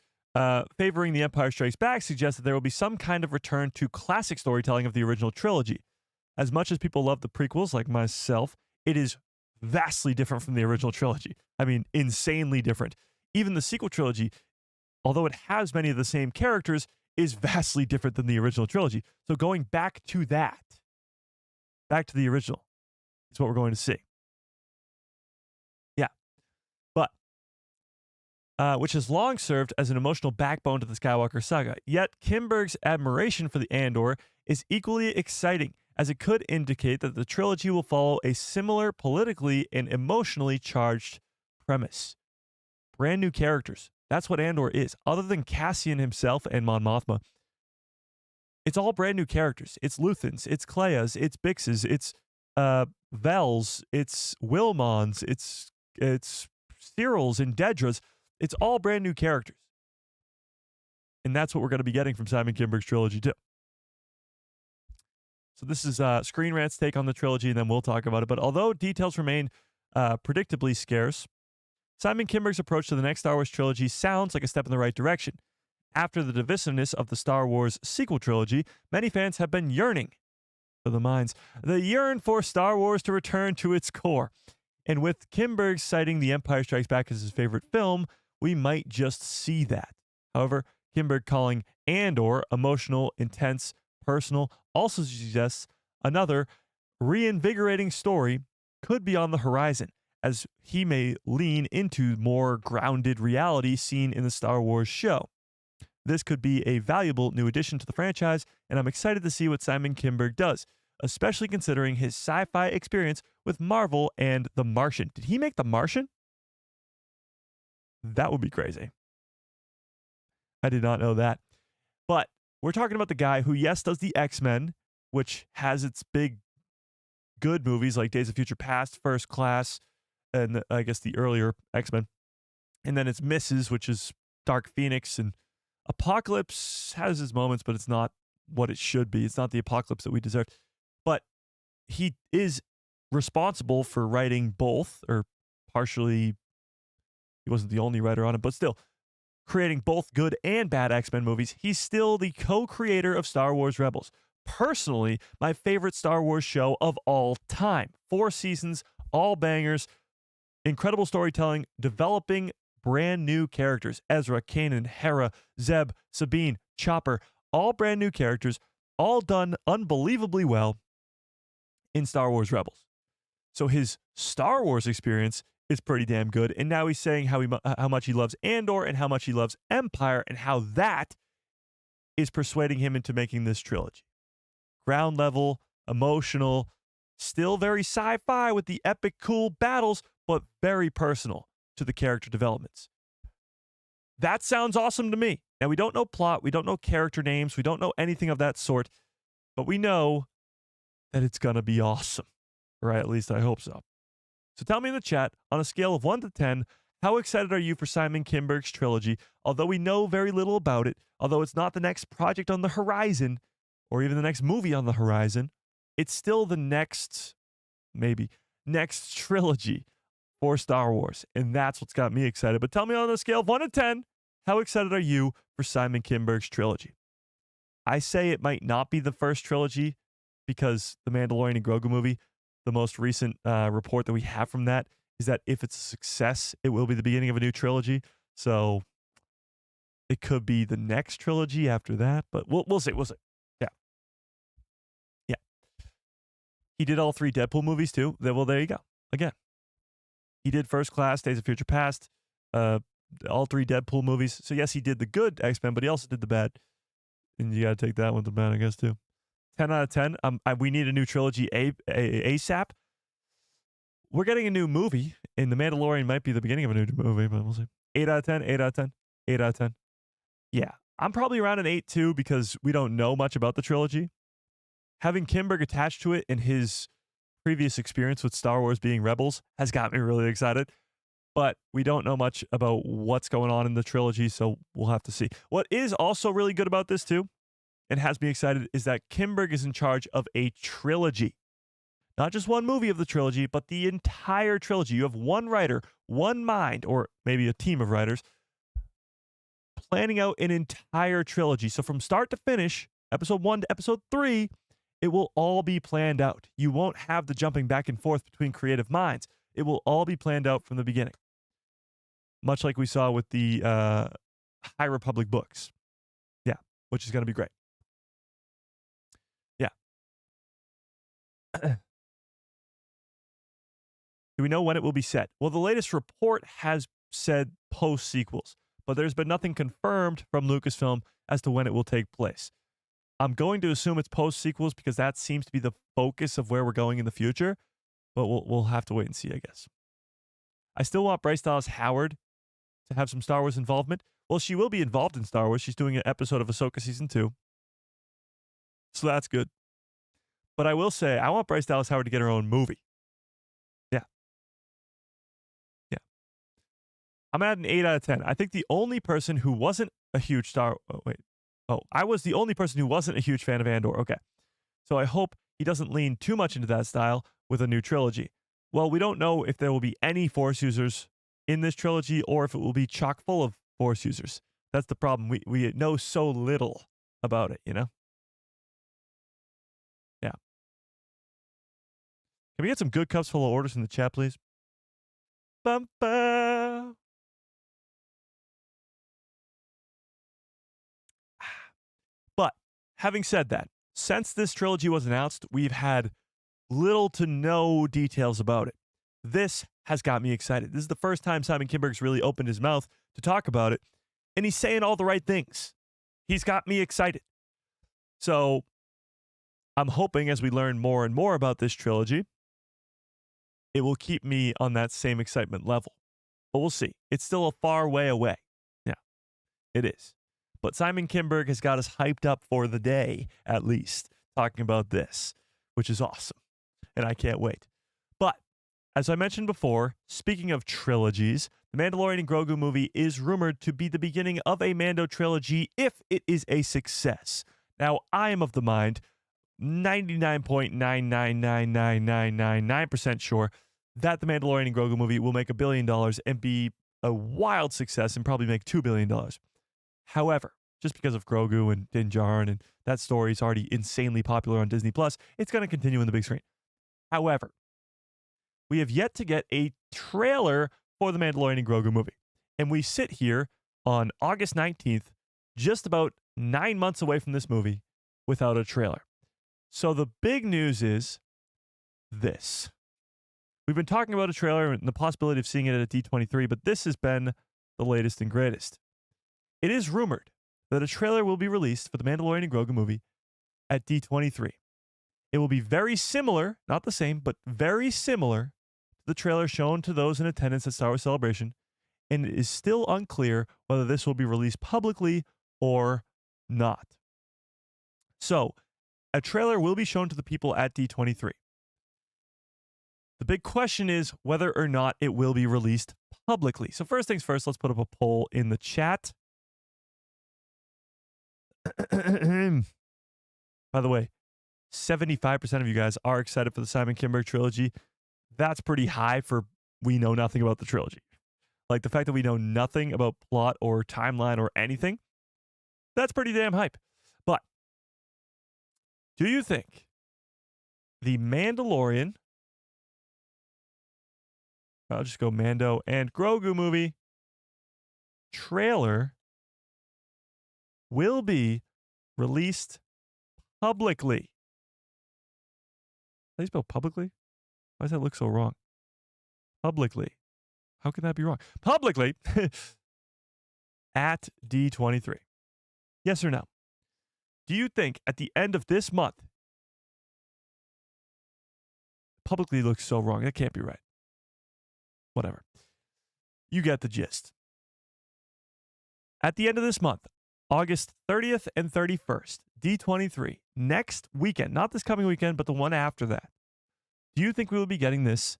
favoring The Empire Strikes Back, suggests that there will be some kind of return to classic storytelling of the original trilogy. As much as people love the prequels, like myself, it is vastly different from the original trilogy. I mean, insanely different. even the sequel trilogy, although it has many of the same characters, is vastly different than the original trilogy. So going back to the original, is what we're going to see. Yeah. But, which has long served as an emotional backbone to the Skywalker saga. Yet Kimberg's admiration for the Andor is equally exciting, as it could indicate that the trilogy will follow a similar politically and emotionally charged premise. Brand new characters. That's what Andor is. Other than Cassian himself and Mon Mothma, it's all brand new characters. It's Luthans, it's Cleas, it's Bixes, it's Vels, it's Wilmons, it's Cyrils and Dedras. It's all brand new characters. And that's what we're going to be getting from Simon Kinberg's trilogy too. So this is Screen Rant's take on the trilogy, and then we'll talk about it. But although details remain predictably scarce, Simon Kinberg's approach to the next Star Wars trilogy sounds like a step in the right direction. After the divisiveness of the Star Wars sequel trilogy, many fans have been yearning for the minds. They yearn for Star Wars to return to its core. And with Kimberg citing The Empire Strikes Back as his favorite film, we might just see that. However, Kimberg calling Andor emotional, intense, personal also suggests another reinvigorating story could be on the horizon, as he may lean into more grounded reality seen in the Star Wars show. This could be a valuable new addition to the franchise, and I'm excited to see what Simon Kinberg does, especially considering his sci-fi experience with Marvel and The Martian. Did he make The Martian? That would be crazy. I did not know that. But we're talking about the guy who, yes, does the X-Men, which has its big good movies like Days of Future Past, First Class, and I guess the earlier X-Men. And then it's Misses, which is Dark Phoenix, and Apocalypse has its moments, but it's not what it should be. It's not the Apocalypse that we deserve. But he is responsible for writing both, or partially, he wasn't the only writer on it, but still, creating both good and bad X-Men movies. He's still the co-creator of Star Wars Rebels. Personally, my favorite Star Wars show of all time. 4 seasons, all bangers, incredible storytelling, developing brand new characters. Ezra, Kanan, Hera, Zeb, Sabine, Chopper, all brand new characters, all done unbelievably well in Star Wars Rebels. So his Star Wars experience is pretty damn good. And now he's saying how much he loves Andor and how much he loves Empire, and how that is persuading him into making this trilogy. Ground level, emotional, still very sci-fi with the epic cool battles, but very personal to the character developments. That sounds awesome to me. Now, we don't know plot, we don't know character names, we don't know anything of that sort, but we know that it's going to be awesome. Or at least I hope so. So tell me in the chat, on a scale of 1 to 10, how excited are you for Simon Kinberg's trilogy? Although we know very little about it, although it's not the next project on the horizon, or even the next movie on the horizon, it's still the next trilogy for Star Wars. And that's what's got me excited. But tell me on a scale of 1 to 10, how excited are you for Simon Kinberg's trilogy? I say it might not be the first trilogy, because the Mandalorian and Grogu movie, the most recent report that we have from that is that if it's a success, it will be the beginning of a new trilogy. So it could be the next trilogy after that, but we'll see. We'll see. Yeah. He did all 3 Deadpool movies too. Well, there you go. Again, he did First Class, Days of Future Past, all 3 Deadpool movies. So yes, he did the good X-Men, but he also did the bad. And you got to take that one to bad, I guess, too. 10 out of 10. We need a new trilogy ASAP. We're getting a new movie, and The Mandalorian might be the beginning of a new movie, but we'll see. 8 out of 10, 8 out of 10, 8 out of 10. Yeah, I'm probably around an 8 too, because we don't know much about the trilogy. Having Kimberg attached to it in his previous experience with Star Wars being Rebels has got me really excited. But we don't know much about what's going on in the trilogy, so we'll have to see. What is also really good about this too, and has me excited, is that Kimberg is in charge of a trilogy. Not just one movie of the trilogy, but the entire trilogy. You have one writer, one mind, or maybe a team of writers, planning out an entire trilogy. So from start to finish, episode 1 to episode 3, it will all be planned out. You won't have the jumping back and forth between creative minds. It will all be planned out from the beginning. much like we saw with the High Republic books. Yeah, which is going to be great. Yeah. Do we know when it will be set? Well, the latest report has said post-sequels, but there's been nothing confirmed from Lucasfilm as to when it will take place. I'm going to assume it's post-sequels because that seems to be the focus of where we're going in the future, but we'll have to wait and see, I guess. I still want Bryce Dallas Howard to have some Star Wars involvement. Well, she will be involved in Star Wars. She's doing an episode of Ahsoka Season 2. So that's good. But I will say, I want Bryce Dallas Howard to get her own movie. Yeah. Yeah. I'm at an 8 out of 10. I think the only person who wasn't a huge I was the only person who wasn't a huge fan of Andor. Okay. So I hope he doesn't lean too much into that style with a new trilogy. Well, we don't know if there will be any Force users in this trilogy or if it will be chock full of Force users. That's the problem. We know so little about it, you know? Yeah. Can we get some good cups full of orders in the chat, please? Bumpa. But having said that, since this trilogy was announced, we've had little to no details about it. This has got me excited. This is the first time Simon Kinberg's really opened his mouth to talk about it, and he's saying all the right things. He's got me excited. So I'm hoping as we learn more and more about this trilogy, it will keep me on that same excitement level. But we'll see. It's still a far way away. Yeah, it is. But Simon Kinberg has got us hyped up for the day, at least, talking about this, which is awesome. And I can't wait. But as I mentioned before, speaking of trilogies, the Mandalorian and Grogu movie is rumored to be the beginning of a Mando trilogy if it is a success. Now, I am of the mind, 99.9999999% sure that the Mandalorian and Grogu movie will make $1 billion and be a wild success and probably make $2 billion. However, just because of Grogu and Din Djarin and that story is already insanely popular on Disney+, it's going to continue in the big screen. However, we have yet to get a trailer for the Mandalorian and Grogu movie. And we sit here on August 19th, just about 9 months away from this movie, without a trailer. So the big news is this. We've been talking about a trailer and the possibility of seeing it at D23, but this has been the latest and greatest. It is rumored that a trailer will be released for the Mandalorian and Grogu movie at D23. It will be very similar, not the same, but very similar to the trailer shown to those in attendance at Star Wars Celebration, and it is still unclear whether this will be released publicly or not. So, a trailer will be shown to the people at D23. The big question is whether or not it will be released publicly. So first things first, let's put up a poll in the chat. By the way, 75% of you guys are excited for the Simon Kinberg trilogy. That's pretty high for we know nothing about the trilogy. Like the fact that we know nothing about plot or timeline or anything, that's pretty damn hype. But do you think the Mandalorian, I'll just go Mando and Grogu movie trailer will be released publicly? How do you spell publicly? Why does that look so wrong? Publicly. How can that be wrong? Publicly at D23. Yes or no? Do you think at the end of this month, publicly looks so wrong? That can't be right. Whatever. You get the gist. At the end of this month, August 30th and 31st, D23, next weekend, not this coming weekend, but the one after that. Do you think we will be getting this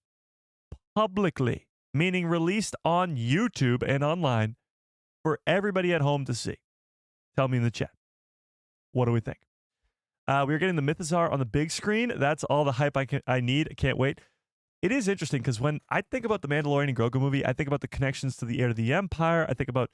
publicly, meaning released on YouTube and online for everybody at home to see? Tell me in the chat. What do we think? We're getting the Mythosaur on the big screen. That's all the hype I need. I can't wait. It is interesting because when I think about the Mandalorian and Grogu movie, I think about the connections to the Heir to the Empire. I think about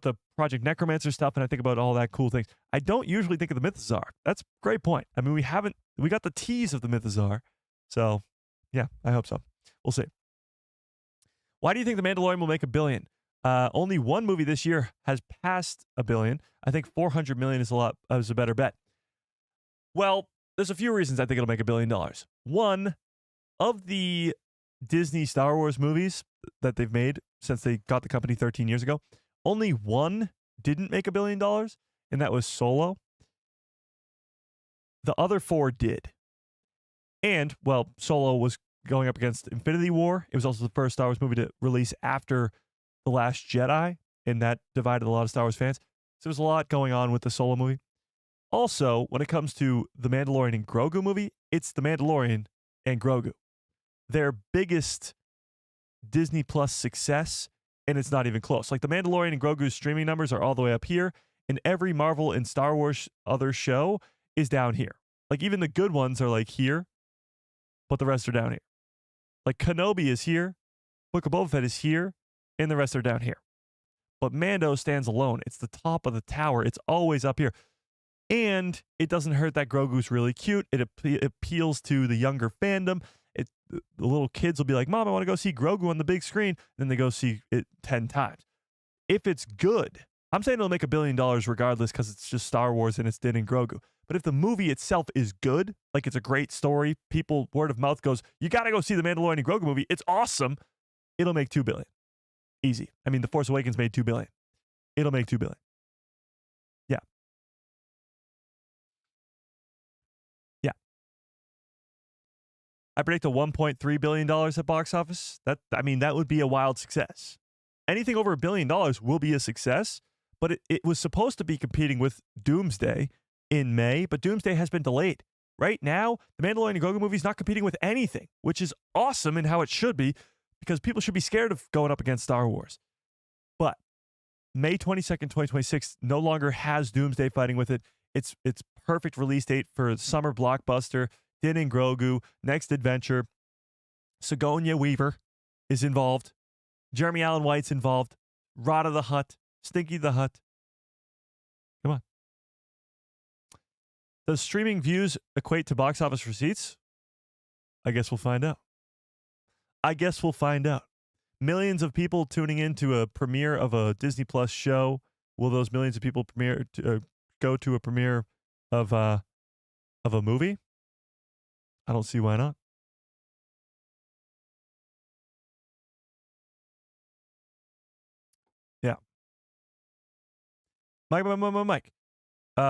the Project Necromancer stuff, and I think about all that cool things. I don't usually think of the Mythosaur. That's a great point. I mean, we got the tease of the Mythosaur. So, yeah, I hope so. We'll see. Why do you think The Mandalorian will make $1 billion? Only one movie this year has passed $1 billion. I think 400 million is a better bet. Well, there's a few reasons I think it'll make $1 billion. One, of the Disney Star Wars movies that they've made since they got the company 13 years ago, only one didn't make $1 billion, and that was Solo. The other 4 did. And, well, Solo was going up against Infinity War. It was also the first Star Wars movie to release after The Last Jedi, and that divided a lot of Star Wars fans. So there's a lot going on with the Solo movie. Also, when it comes to the Mandalorian and Grogu movie, it's the Mandalorian and Grogu. Their biggest Disney Plus success, and it's not even close. Like, the Mandalorian and Grogu's streaming numbers are all the way up here, and every Marvel and Star Wars other show is down here. Like, even the good ones are like here, but the rest are down here. Like, Kenobi is here, Book of Boba Fett is here, and the rest are down here. But Mando stands alone. It's the top of the tower. It's always up here. And it doesn't hurt that Grogu's really cute. It appeals to the younger fandom. The little kids will be like, Mom, I want to go see Grogu on the big screen. Then they go see it 10 times. If it's good, I'm saying it'll make $1 billion regardless because it's just Star Wars and it's Din and Grogu. But if the movie itself is good, like it's a great story, people, word of mouth goes, you got to go see the Mandalorian and Grogu movie. It's awesome. It'll make $2 billion. Easy. I mean, The Force Awakens made $2 billion. It'll make $2 billion. Yeah. Yeah. I predict a $1.3 billion at box office. That would be a wild success. Anything over $1 billion will be a success, but it was supposed to be competing with Doomsday in May, but Doomsday has been delayed. Right now, the Mandalorian and Grogu movie is not competing with anything, which is awesome and how it should be, because people should be scared of going up against Star Wars. But May 22nd, 2026 no longer has Doomsday fighting with it. It's perfect release date for summer blockbuster, Din and Grogu, next adventure. Sigourney Weaver is involved. Jeremy Allen White's involved. Rada the Hutt. Stinky the Hutt. Come on. Does streaming views equate to box office receipts? I guess we'll find out. Millions of people tuning in to a premiere of a Disney Plus show. Will those millions of people go to a premiere of a movie? I don't see why not. Yeah. Mike.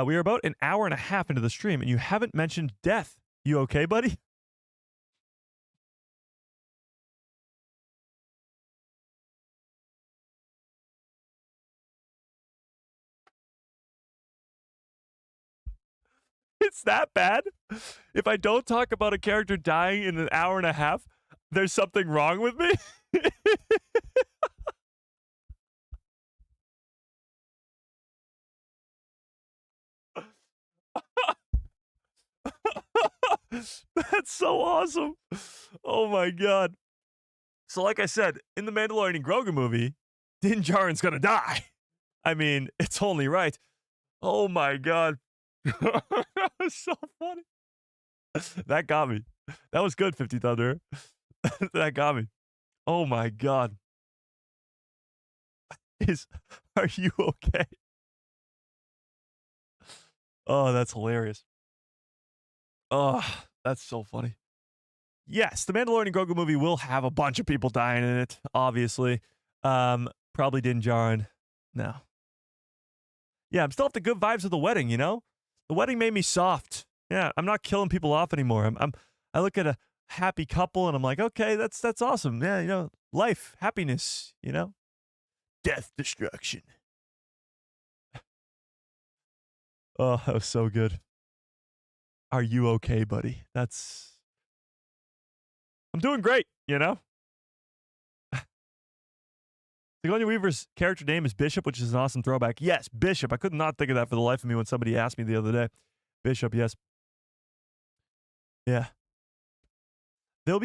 We are about an hour and a half into the stream, and you haven't mentioned death. You okay, buddy? It's that bad? If I don't talk about a character dying in an hour and a half, there's something wrong with me? That's so awesome. Oh my God. So like I said, in the Mandalorian and Grogu movie, Din Djarin's gonna die. I mean, it's only right. Oh my God. That was so funny. That got me. That was good, 50 Thunder. That got me. Oh my God. Are you okay? Oh, that's hilarious. Oh, that's so funny. Yes, the Mandalorian and Grogu movie will have a bunch of people dying in it, obviously. Probably Din Djarin. No. Yeah, I'm still at the good vibes of the wedding, you know? The wedding made me soft. Yeah, I'm not killing people off anymore. I look at a happy couple and I'm like, okay, that's awesome. Yeah, you know, life, happiness, you know? Death, destruction. Oh, that was so good. Are you okay, buddy? I'm doing great, you know? Sigourney Weaver's character name is Bishop, which is an awesome throwback. Yes, Bishop. I could not think of that for the life of me when somebody asked me the other day. Bishop, yes. Yeah. There will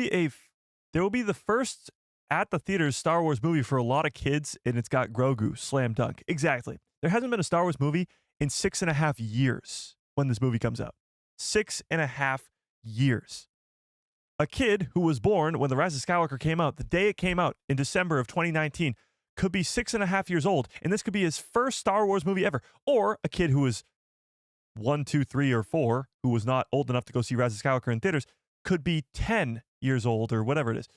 be the first at the theaters Star Wars movie for a lot of kids, and it's got Grogu. Slam dunk. Exactly. There hasn't been a Star Wars movie in 6.5 years when this movie comes out. 6.5 years. a kid who was born when The Rise of Skywalker came out, the day it came out in December of 2019, could be 6.5 years old, and this could be his first Star Wars movie ever. Or a kid who was 1, 2, 3, or 4, who was not old enough to go see Rise of Skywalker in theaters, could be 10 years old or whatever it is,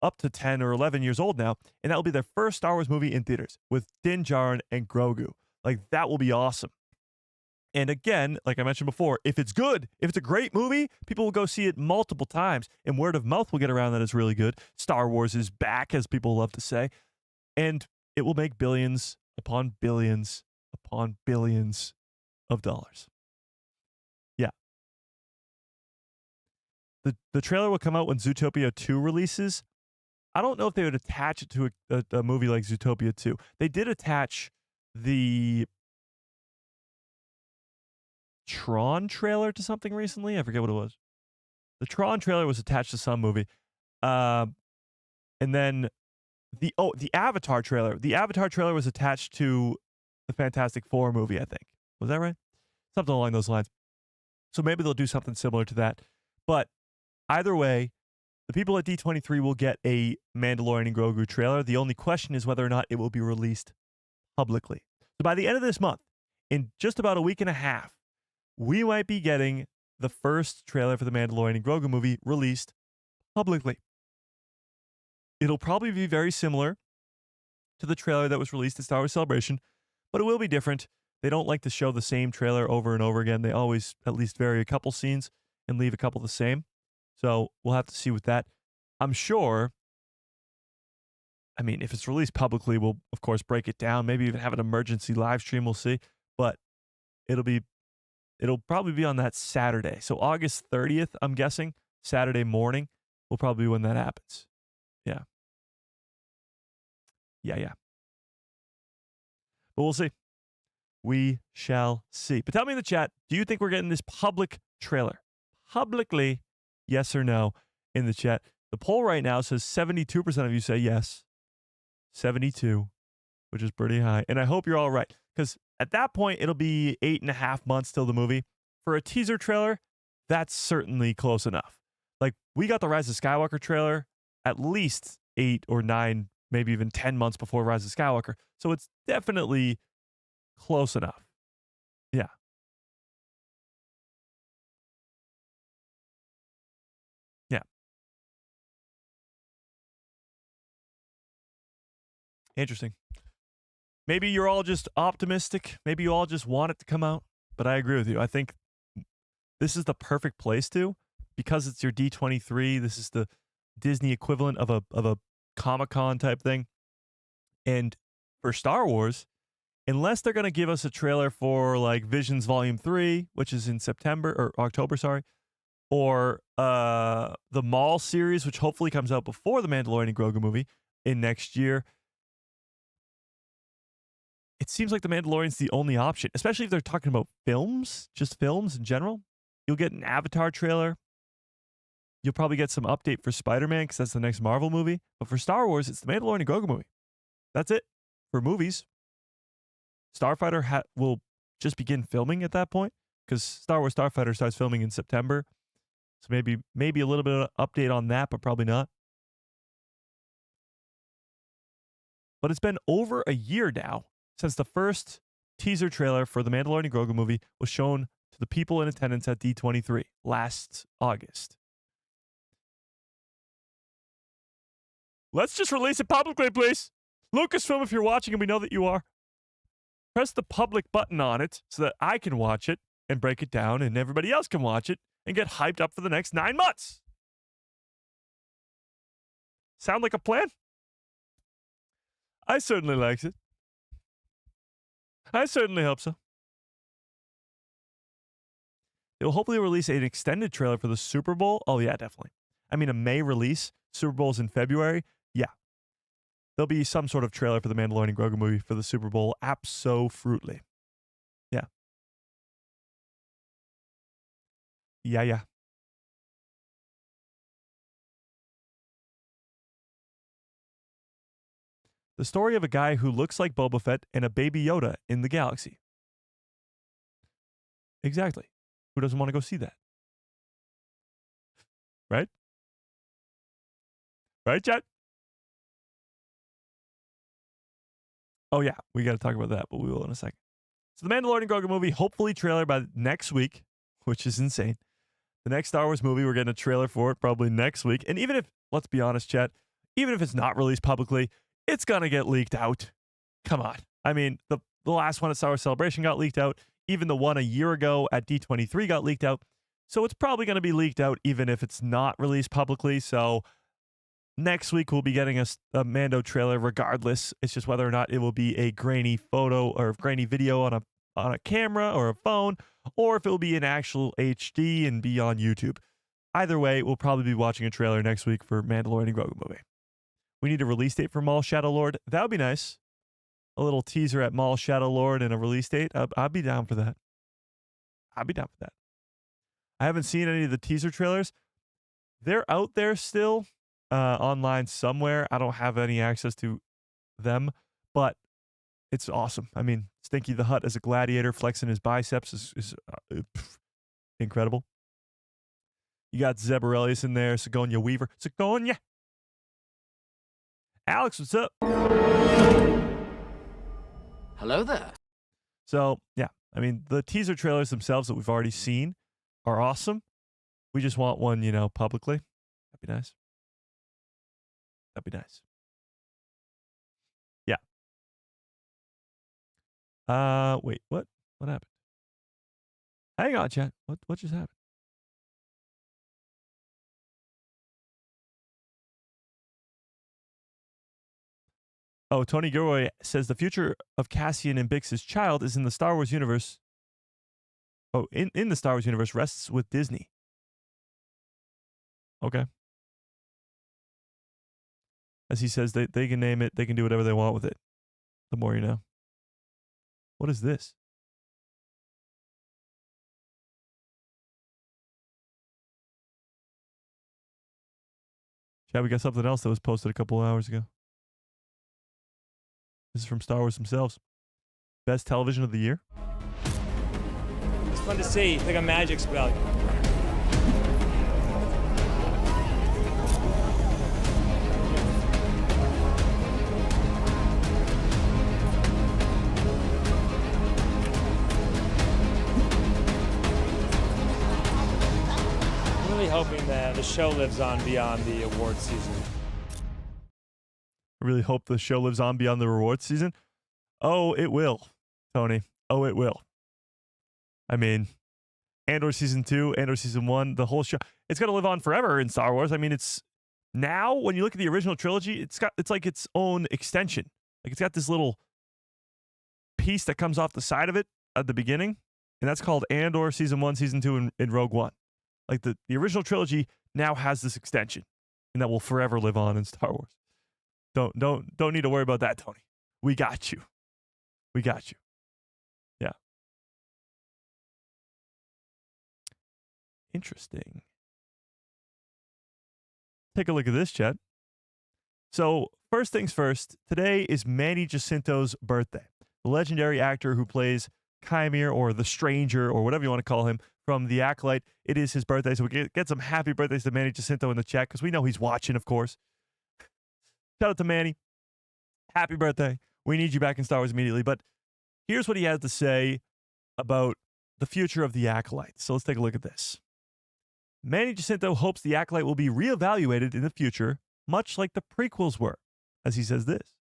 up to 10 or 11 years old now, and that will be their first Star Wars movie in theaters with Din Djarin and Grogu. Like, that will be awesome. And again, like I mentioned before, if it's good, if it's a great movie, people will go see it multiple times, and word of mouth will get around that it's really good. Star Wars is back, as people love to say, and it will make billions upon billions upon billions of dollars. Yeah. The trailer will come out when Zootopia 2 releases. I don't know if they would attach it to a movie like Zootopia 2. They did attach the Tron trailer to something recently. I forget what it was. The Tron trailer was attached to some movie. And then the Avatar trailer. The Avatar trailer was attached to the Fantastic Four movie, I think. Was that right? Something along those lines. So maybe they'll do something similar to that. But either way, the people at D23 will get a Mandalorian and Grogu trailer. The only question is whether or not it will be released publicly. So by the end of this month, in just about a week and a half, we might be getting the first trailer for the Mandalorian and Grogu movie released publicly. It'll probably be very similar to the trailer that was released at Star Wars Celebration, but it will be different. They don't like to show the same trailer over and over again. They always at least vary a couple scenes and leave a couple the same. So we'll have to see with that. I'm sure, I mean, if it's released publicly, we'll, of course, break it down. Maybe even have an emergency live stream. We'll see. But it'll probably be on that Saturday. So August 30th, I'm guessing, Saturday morning will probably be when that happens. Yeah. Yeah. But we'll see. We shall see. But tell me in the chat, do you think we're getting this public trailer? Publicly, yes or no, in the chat. The poll right now says 72% of you say yes. 72, which is pretty high. And I hope you're all right. Because at that point, it'll be 8.5 months till the movie. For a teaser trailer, that's certainly close enough. Like, we got the Rise of Skywalker trailer at least 8 or 9, maybe even 10 months before Rise of Skywalker. So it's definitely close enough. Yeah. Yeah. Interesting. Maybe you're all just optimistic. Maybe you all just want it to come out. But I agree with you. I think this is the perfect place to, because it's your D23. This is the Disney equivalent of a Comic-Con type thing. And for Star Wars, unless they're going to give us a trailer for like Visions Volume 3, which is in September or October, sorry, or the Maul series, which hopefully comes out before the Mandalorian and Grogu movie in next year, it seems like the Mandalorian's the only option, especially if they're talking about films, just films in general. You'll get an Avatar trailer. You'll probably get some update for Spider-Man because that's the next Marvel movie. But for Star Wars, it's the Mandalorian and Grogu movie. That's it for movies. Starfighter will just begin filming at that point because Star Wars Starfighter starts filming in September. So maybe a little bit of update on that, but probably not. But it's been over a year now since the first teaser trailer for the Mandalorian and Grogu movie was shown to the people in attendance at D23 last August. Let's just release it publicly, please. Lucasfilm, if you're watching, and we know that you are, press the public button on it so that I can watch it and break it down and everybody else can watch it and get hyped up for the next 9 months. Sound like a plan? I certainly like it. I certainly hope so. They'll hopefully release an extended trailer for the Super Bowl. Oh, yeah, definitely. I mean, a May release. Super Bowl's in February. Yeah. There'll be some sort of trailer for the Mandalorian and Grogu movie for the Super Bowl. Abso-fruitly. Yeah. Yeah. The story of a guy who looks like Boba Fett and a baby Yoda in the galaxy. Exactly. Who doesn't want to go see that? Right? Right, Chad? Oh, yeah. We got to talk about that, but we will in a second. So the Mandalorian and Grogu movie, hopefully trailer by next week, which is insane. The next Star Wars movie, we're getting a trailer for it probably next week. And even if, let's be honest, Chad, even if it's not released publicly, it's going to get leaked out. Come on. I mean, the last one at Star Wars Celebration got leaked out. Even the one a year ago at D23 got leaked out. So it's probably going to be leaked out even if it's not released publicly. So next week we'll be getting a Mando trailer regardless. It's just whether or not it will be a grainy photo or grainy video on a camera or a phone, or if it will be an actual HD and be on YouTube. Either way, we'll probably be watching a trailer next week for Mandalorian and Grogu movie. We need a release date for Maul Shadow Lord. That would be nice. A little teaser at Maul Shadow Lord and a release date. I'd be down for that. I'd be down for that. I haven't seen any of the teaser trailers. They're out there still online somewhere. I don't have any access to them, but it's awesome. I mean, Stinky the Hut as a gladiator flexing his biceps is incredible. You got Zeb Aurelius in there, Sigourney Weaver. Sigourney! Alex, what's up? Hello there. So, yeah. I mean, the teaser trailers themselves that we've already seen are awesome. We just want one, publicly. That'd be nice. That'd be nice. Yeah. Wait, what? What happened? Hang on, chat. What just happened? Oh, Tony Gilroy says the future of Cassian and Bix's child is in the Star Wars universe. Oh, in the Star Wars universe rests with Disney. Okay. As he says, they can name it. They can do whatever they want with it. The more you know. What is this? Chad, we got something else that was posted a couple of hours ago. This is from Star Wars themselves. Best television of the year. It's fun to see. It's like a magic spell. I'm really hoping that the show lives on beyond the award season. I really hope the show lives on beyond the rewards season. Oh, it will, Tony. Oh, it will. I mean, Andor Season 2, Andor Season 1, the whole show. It's going to live on forever in Star Wars. I mean, it's now, when you look at the original trilogy, it's like its own extension. Like, it's got this little piece that comes off the side of it at the beginning, and that's called Andor Season 1, Season 2, and Rogue One. Like, the original trilogy now has this extension, and that will forever live on in Star Wars. Don't need to worry about that, Tony. We got you. We got you. Yeah. Interesting. Take a look at this, Chad. So, first things first, today is Manny Jacinto's birthday. The legendary actor who plays Chimere or the Stranger or whatever you want to call him from The Acolyte. It is his birthday, so we get some happy birthdays to Manny Jacinto in the chat because we know he's watching, of course. Shout out to Manny. Happy birthday. We need you back in Star Wars immediately. But here's what he has to say about the future of The Acolyte. So let's take a look at this. Manny Jacinto hopes The Acolyte will be reevaluated in the future, much like the prequels were, as he says this.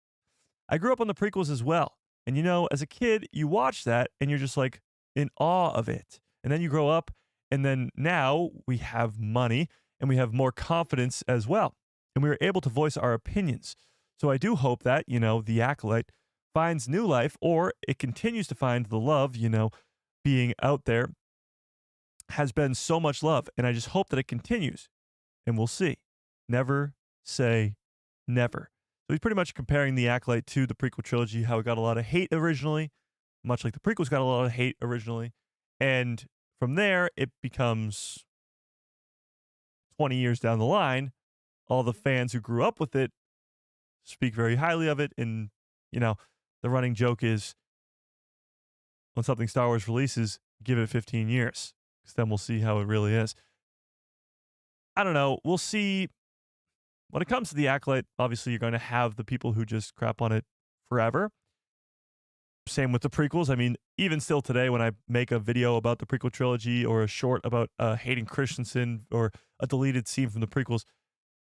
I grew up on the prequels as well. And as a kid, you watch that and you're just like in awe of it. And then you grow up, and then now we have money and we have more confidence as well. And we were able to voice our opinions. So I do hope that, The Acolyte finds new life, or it continues to find the love, being out there has been so much love. And I just hope that it continues. And we'll see. Never say never. So he's pretty much comparing The Acolyte to the prequel trilogy, how it got a lot of hate originally, much like the prequels got a lot of hate originally. And from there, it becomes 20 years down the line, all the fans who grew up with it speak very highly of it. And, the running joke is when something Star Wars releases, give it 15 years, because then we'll see how it really is. I don't know. We'll see. when it comes to the Acolyte, obviously you're going to have the people who just crap on it forever. Same with the prequels. I mean, even still today, when I make a video about the prequel trilogy or a short about Hayden Christensen or a deleted scene from the prequels,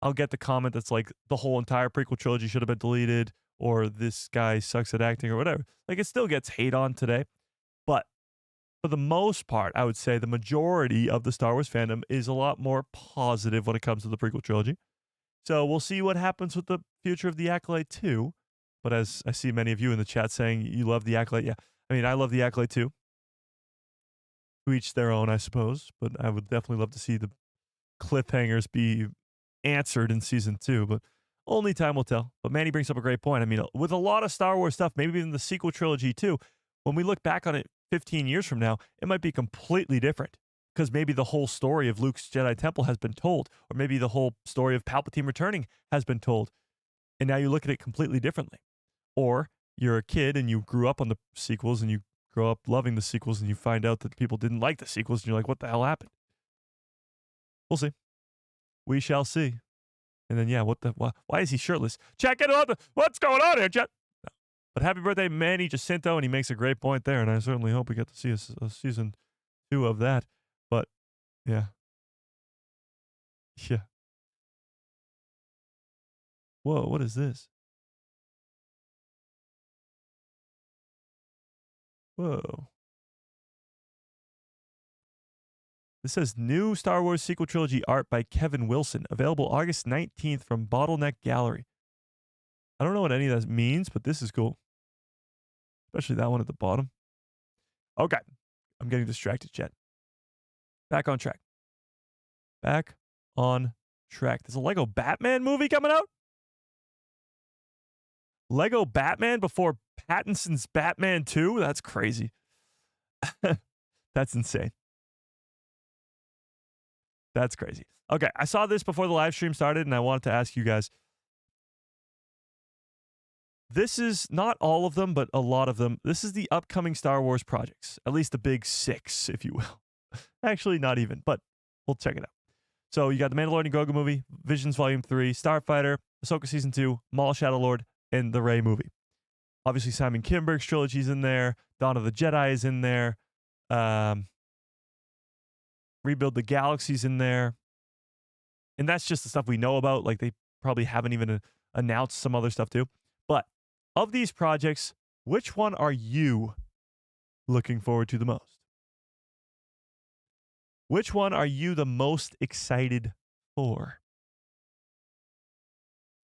I'll get the comment that's like, the whole entire prequel trilogy should have been deleted, or this guy sucks at acting, or whatever. Like, it still gets hate on today. But for the most part, I would say the majority of the Star Wars fandom is a lot more positive when it comes to the prequel trilogy. So we'll see what happens with the future of the Acolyte 2. But as I see many of you in the chat saying you love the Acolyte, yeah. I mean, I love the Acolyte too. To each their own, I suppose. But I would definitely love to see the cliffhangers be answered in season 2. But only time will tell. But Manny brings up a great point. I mean, with a lot of Star Wars stuff, maybe even the sequel trilogy too, when we look back on it 15 years from now, it might be completely different. Because maybe the whole story of Luke's Jedi Temple has been told. Or maybe the whole story of Palpatine returning has been told. And now you look at it completely differently. Or you're a kid and you grew up on the sequels and you grow up loving the sequels and you find out that people didn't like the sequels and you're like, what the hell happened? We'll see. We shall see. And then, yeah, why is he shirtless? Chat, get on what's going on here, chat? No. But happy birthday, Manny Jacinto, and he makes a great point there, and I certainly hope we get to see a season 2 of that. But, yeah. Yeah. Whoa, what is this? Whoa. This says new Star Wars sequel trilogy art by Kevin Wilson, available August 19th from Bottleneck Gallery. I don't know what any of that means, but this is cool. Especially that one at the bottom. Okay. I'm getting distracted, chat. Back on track. Back on track. There's a Lego Batman movie coming out? Lego Batman before Pattinson's Batman 2? That's crazy. That's insane. That's crazy. Okay, I saw this before the live stream started, and I wanted to ask you guys. This is not all of them, but a lot of them. This is the upcoming Star Wars projects, at least the big 6, if you will. Actually, not even, but we'll check it out. So you got the Mandalorian and Grogu movie, Visions Volume 3, Starfighter, Ahsoka Season 2, Maul Shadow Lord, and the Rey movie. Obviously, Simon Kinberg's trilogy is in there. Dawn of the Jedi is in there. Rebuild the Galaxy's in there. And that's just the stuff we know about. Like, they probably haven't even announced some other stuff too. But of these projects, which one are you looking forward to the most? Which one are you the most excited for?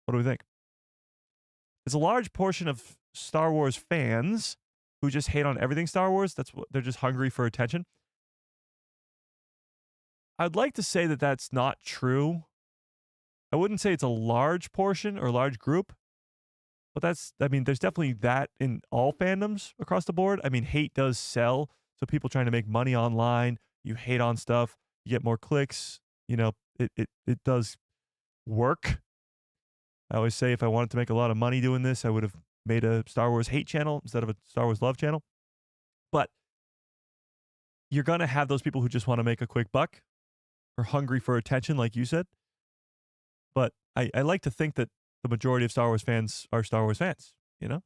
What do we think? There's a large portion of Star Wars fans who just hate on everything Star Wars. That's what they're just hungry for attention. I'd like to say that that's not true. I wouldn't say it's a large portion or large group, but there's definitely that in all fandoms across the board. I mean, hate does sell. So people trying to make money online, you hate on stuff, you get more clicks. You know, it does work. I always say if I wanted to make a lot of money doing this, I would have made a Star Wars hate channel instead of a Star Wars love channel. But you're going to have those people who just want to make a quick buck or hungry for attention, like you said. But I like to think that the majority of Star Wars fans are Star Wars fans, you know?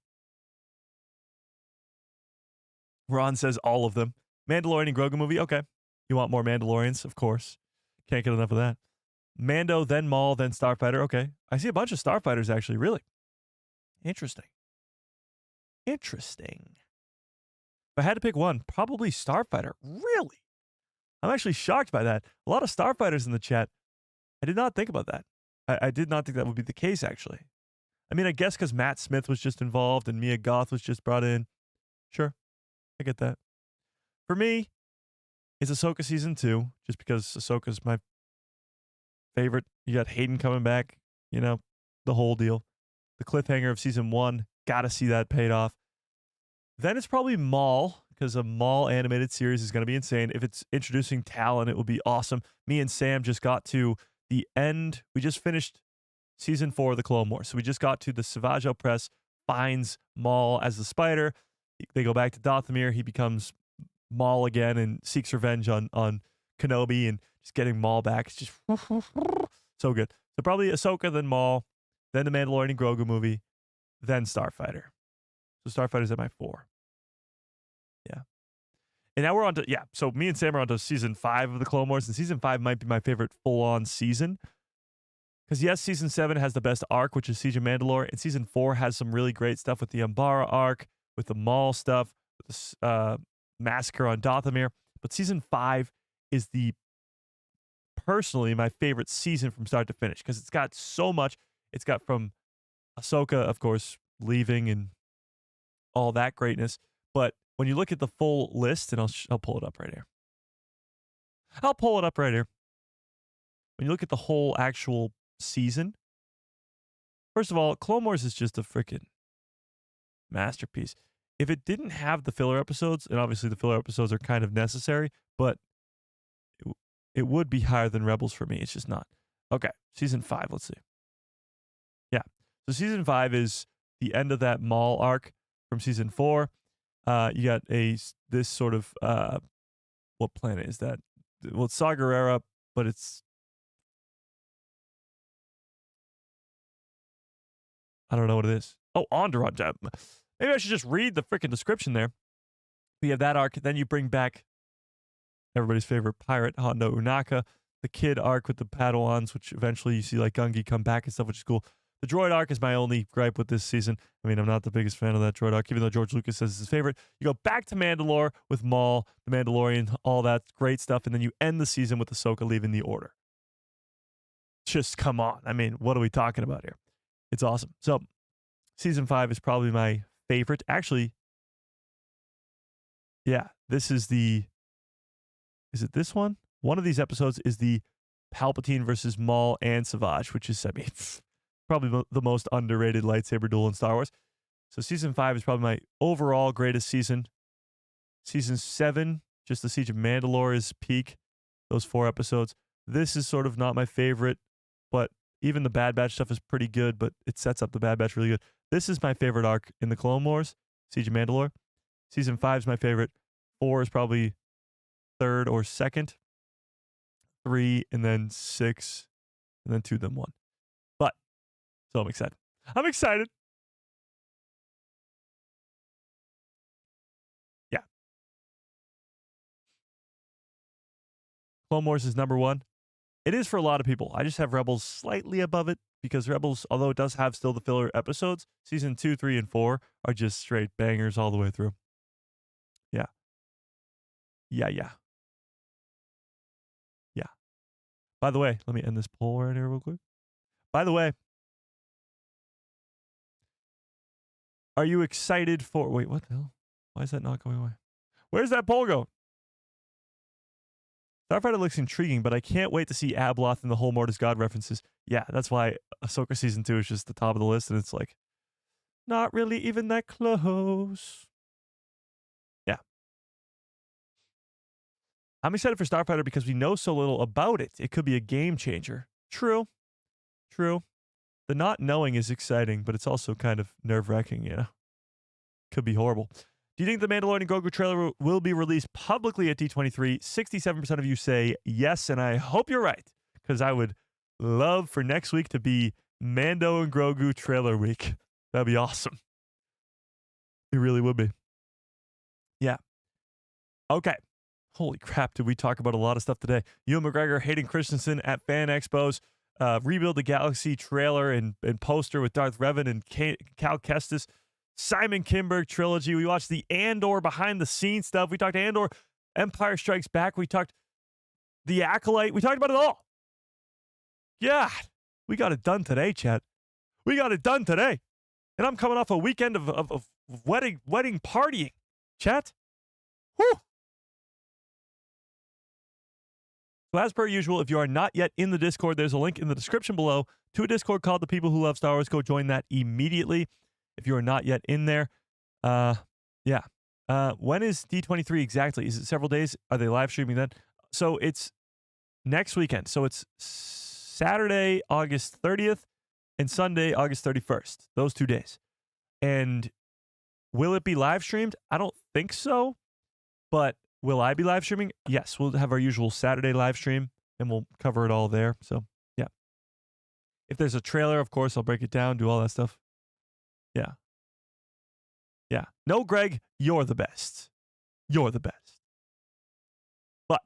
Ron says all of them. Mandalorian and Grogu movie, okay. You want more Mandalorians? Of course. Can't get enough of that. Mando, then Maul, then Starfighter. Okay. I see a bunch of Starfighters, actually. Really? Interesting. Interesting. If I had to pick one, probably Starfighter. Really? I'm actually shocked by that. A lot of Starfighters in the chat. I did not think about that. I did not think that would be the case, actually. I mean, I guess because Matt Smith was just involved and Mia Goth was just brought in. Sure. I get that. For me, it's Ahsoka Season 2, just because Ahsoka's my favorite. You got Hayden coming back, you know, the whole deal. The cliffhanger of Season 1, gotta see that paid off. Then it's probably Maul, because a Maul animated series is going to be insane. If it's introducing Talon, it will be awesome. Me and Sam just got to the end. We just finished Season 4 of the Clone Wars. So we just got to the Savage Opress finds Maul as the spider. They go back to Dathomir. He becomes Maul again and seeks revenge on Kenobi and just getting Maul back. It's just so So good. So probably Ahsoka, then Maul, then the Mandalorian and Grogu movie, then Starfighter. So Starfighter's at my 4. Yeah. And now we're on to, so me and Sam are on to season 5 of the Clone Wars, and season 5 might be my favorite full-on season. Because yes, season 7 has the best arc, which is Siege of Mandalore, and season 4 has some really great stuff with the Umbara arc, with the Maul stuff, with the massacre on Dothamir. But season 5 is personally my favorite season from start to finish, because it's got so much. It's got from Ahsoka, of course, leaving and all that greatness. But when you look at the full list, and I'll pull it up right here. I'll pull it up right here. When you look at the whole actual season, first of all, Clone Wars is just a freaking masterpiece. If it didn't have the filler episodes, and obviously the filler episodes are kind of necessary, but it would be higher than Rebels for me. It's just not. Okay, season 5, let's see. Yeah, so season 5 is the end of that Maul arc from season 4. You got this sort of, what planet is that? Well, it's Saw Gerrera, but it's, I don't know what it is. Oh, Andor. Maybe I should just read the freaking description there. We have that arc. Then you bring back everybody's favorite pirate, Hondo Unaka. The kid arc with the Padawans, which eventually you see like Gungi come back and stuff, which is cool. The droid arc is my only gripe with this season. I mean, I'm not the biggest fan of that droid arc, even though George Lucas says it's his favorite. You go back to Mandalore with Maul, the Mandalorian, all that great stuff, and then you end the season with Ahsoka leaving the Order. Just come on. I mean, what are we talking about here? It's awesome. So, season 5 is probably my favorite. Actually, yeah, this is is it this one? One of these episodes is the Palpatine versus Maul and Savage, which is, I mean, probably the most underrated lightsaber duel in Star Wars. So season 5 is probably my overall greatest season. Season 7, just the Siege of Mandalore is peak. Those 4 episodes. This is sort of not my favorite, but even the Bad Batch stuff is pretty good, but it sets up the Bad Batch really good. This is my favorite arc in the Clone Wars, Siege of Mandalore. Season 5 is my favorite. 4 is probably 3rd or 2nd. 3, and then 6, and then 2, then 1. But, so I'm excited. I'm excited. Yeah. Clone Wars is number 1. It is for a lot of people. I just have Rebels slightly above it, because Rebels, although it does have still the filler episodes, season 2, 3, and 4 are just straight bangers all the way through. Yeah. Yeah. By the way, let me end this poll right here real quick. By the way, are you excited for... Wait, what the hell? Why is that not going away? Where's that poll go? Starfighter looks intriguing, but I can't wait to see Abloth and the whole Mortis God references. Yeah, that's why Ahsoka Season 2 is just the top of the list, and it's like, not really even that close. Yeah. I'm excited for Starfighter because we know so little about it. It could be a game changer. True. The not knowing is exciting, but it's also kind of nerve-wracking, you know? Could be horrible. Do you think the Mandalorian and Grogu trailer will be released publicly at D23? 67% of you say yes, and I hope you're right, because I would love for next week to be Mando and Grogu trailer week. That'd be awesome. It really would be. Yeah. Okay. Holy crap, did we talk about a lot of stuff today. Ewan McGregor, Hayden Christensen at Fan Expos, Rebuild the Galaxy trailer and poster with Darth Revan and Cal Kestis, Simon Kinberg trilogy. We watched the Andor behind-the-scenes stuff. We talked Andor, Empire Strikes Back. We talked the Acolyte. We talked about it all. God, we got it done today, Chad. We got it done today. And I'm coming off a weekend of wedding partying. Chat. Whew. So as per usual, if you are not yet in the Discord, there's a link in the description below to a Discord called The People Who Love Star Wars. Go join that immediately if you are not yet in there. Yeah. When is D23 exactly? Is it several days? Are they live streaming then? So it's next weekend. So it's Saturday, August 30th and Sunday, August 31st. Those 2 days. And will it be live streamed? I don't think so, but will I be live streaming? Yes, we'll have our usual Saturday live stream, and we'll cover it all there. So, yeah. If there's a trailer, of course, I'll break it down, do all that stuff. Yeah. Yeah. No, Greg, you're the best. You're the best. But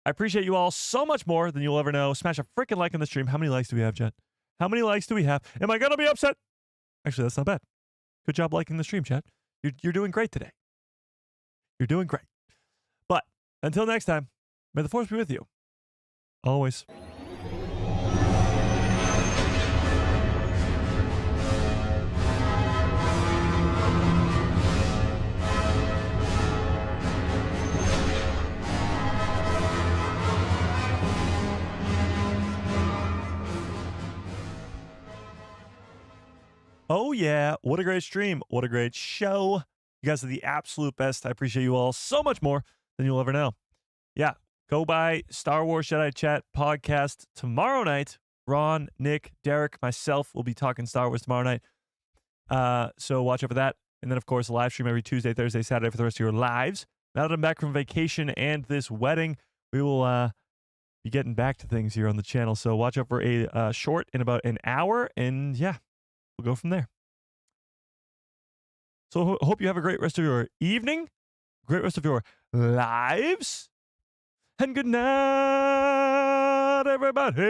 I appreciate you all so much more than you'll ever know. Smash a freaking like on the stream. How many likes do we have, Chat? How many likes do we have? Am I going to be upset? Actually, that's not bad. Good job liking the stream, Chat. You're doing great today. You're doing great. But until next time, may the force be with you. Always. Oh, yeah. What a great stream. What a great show. You guys are the absolute best. I appreciate you all so much more than you'll ever know. Yeah. Go by Star Wars Jedi Chat podcast tomorrow night. Ron, Nick, Derek, myself will be talking Star Wars tomorrow night. So watch out for that. And then, of course, a live stream every Tuesday, Thursday, Saturday for the rest of your lives. Now that I'm back from vacation and this wedding, we will be getting back to things here on the channel. So watch out for a short in about an hour. And yeah. We'll go from there. So hope you have a great rest of your evening, great rest of your lives, and good night, everybody.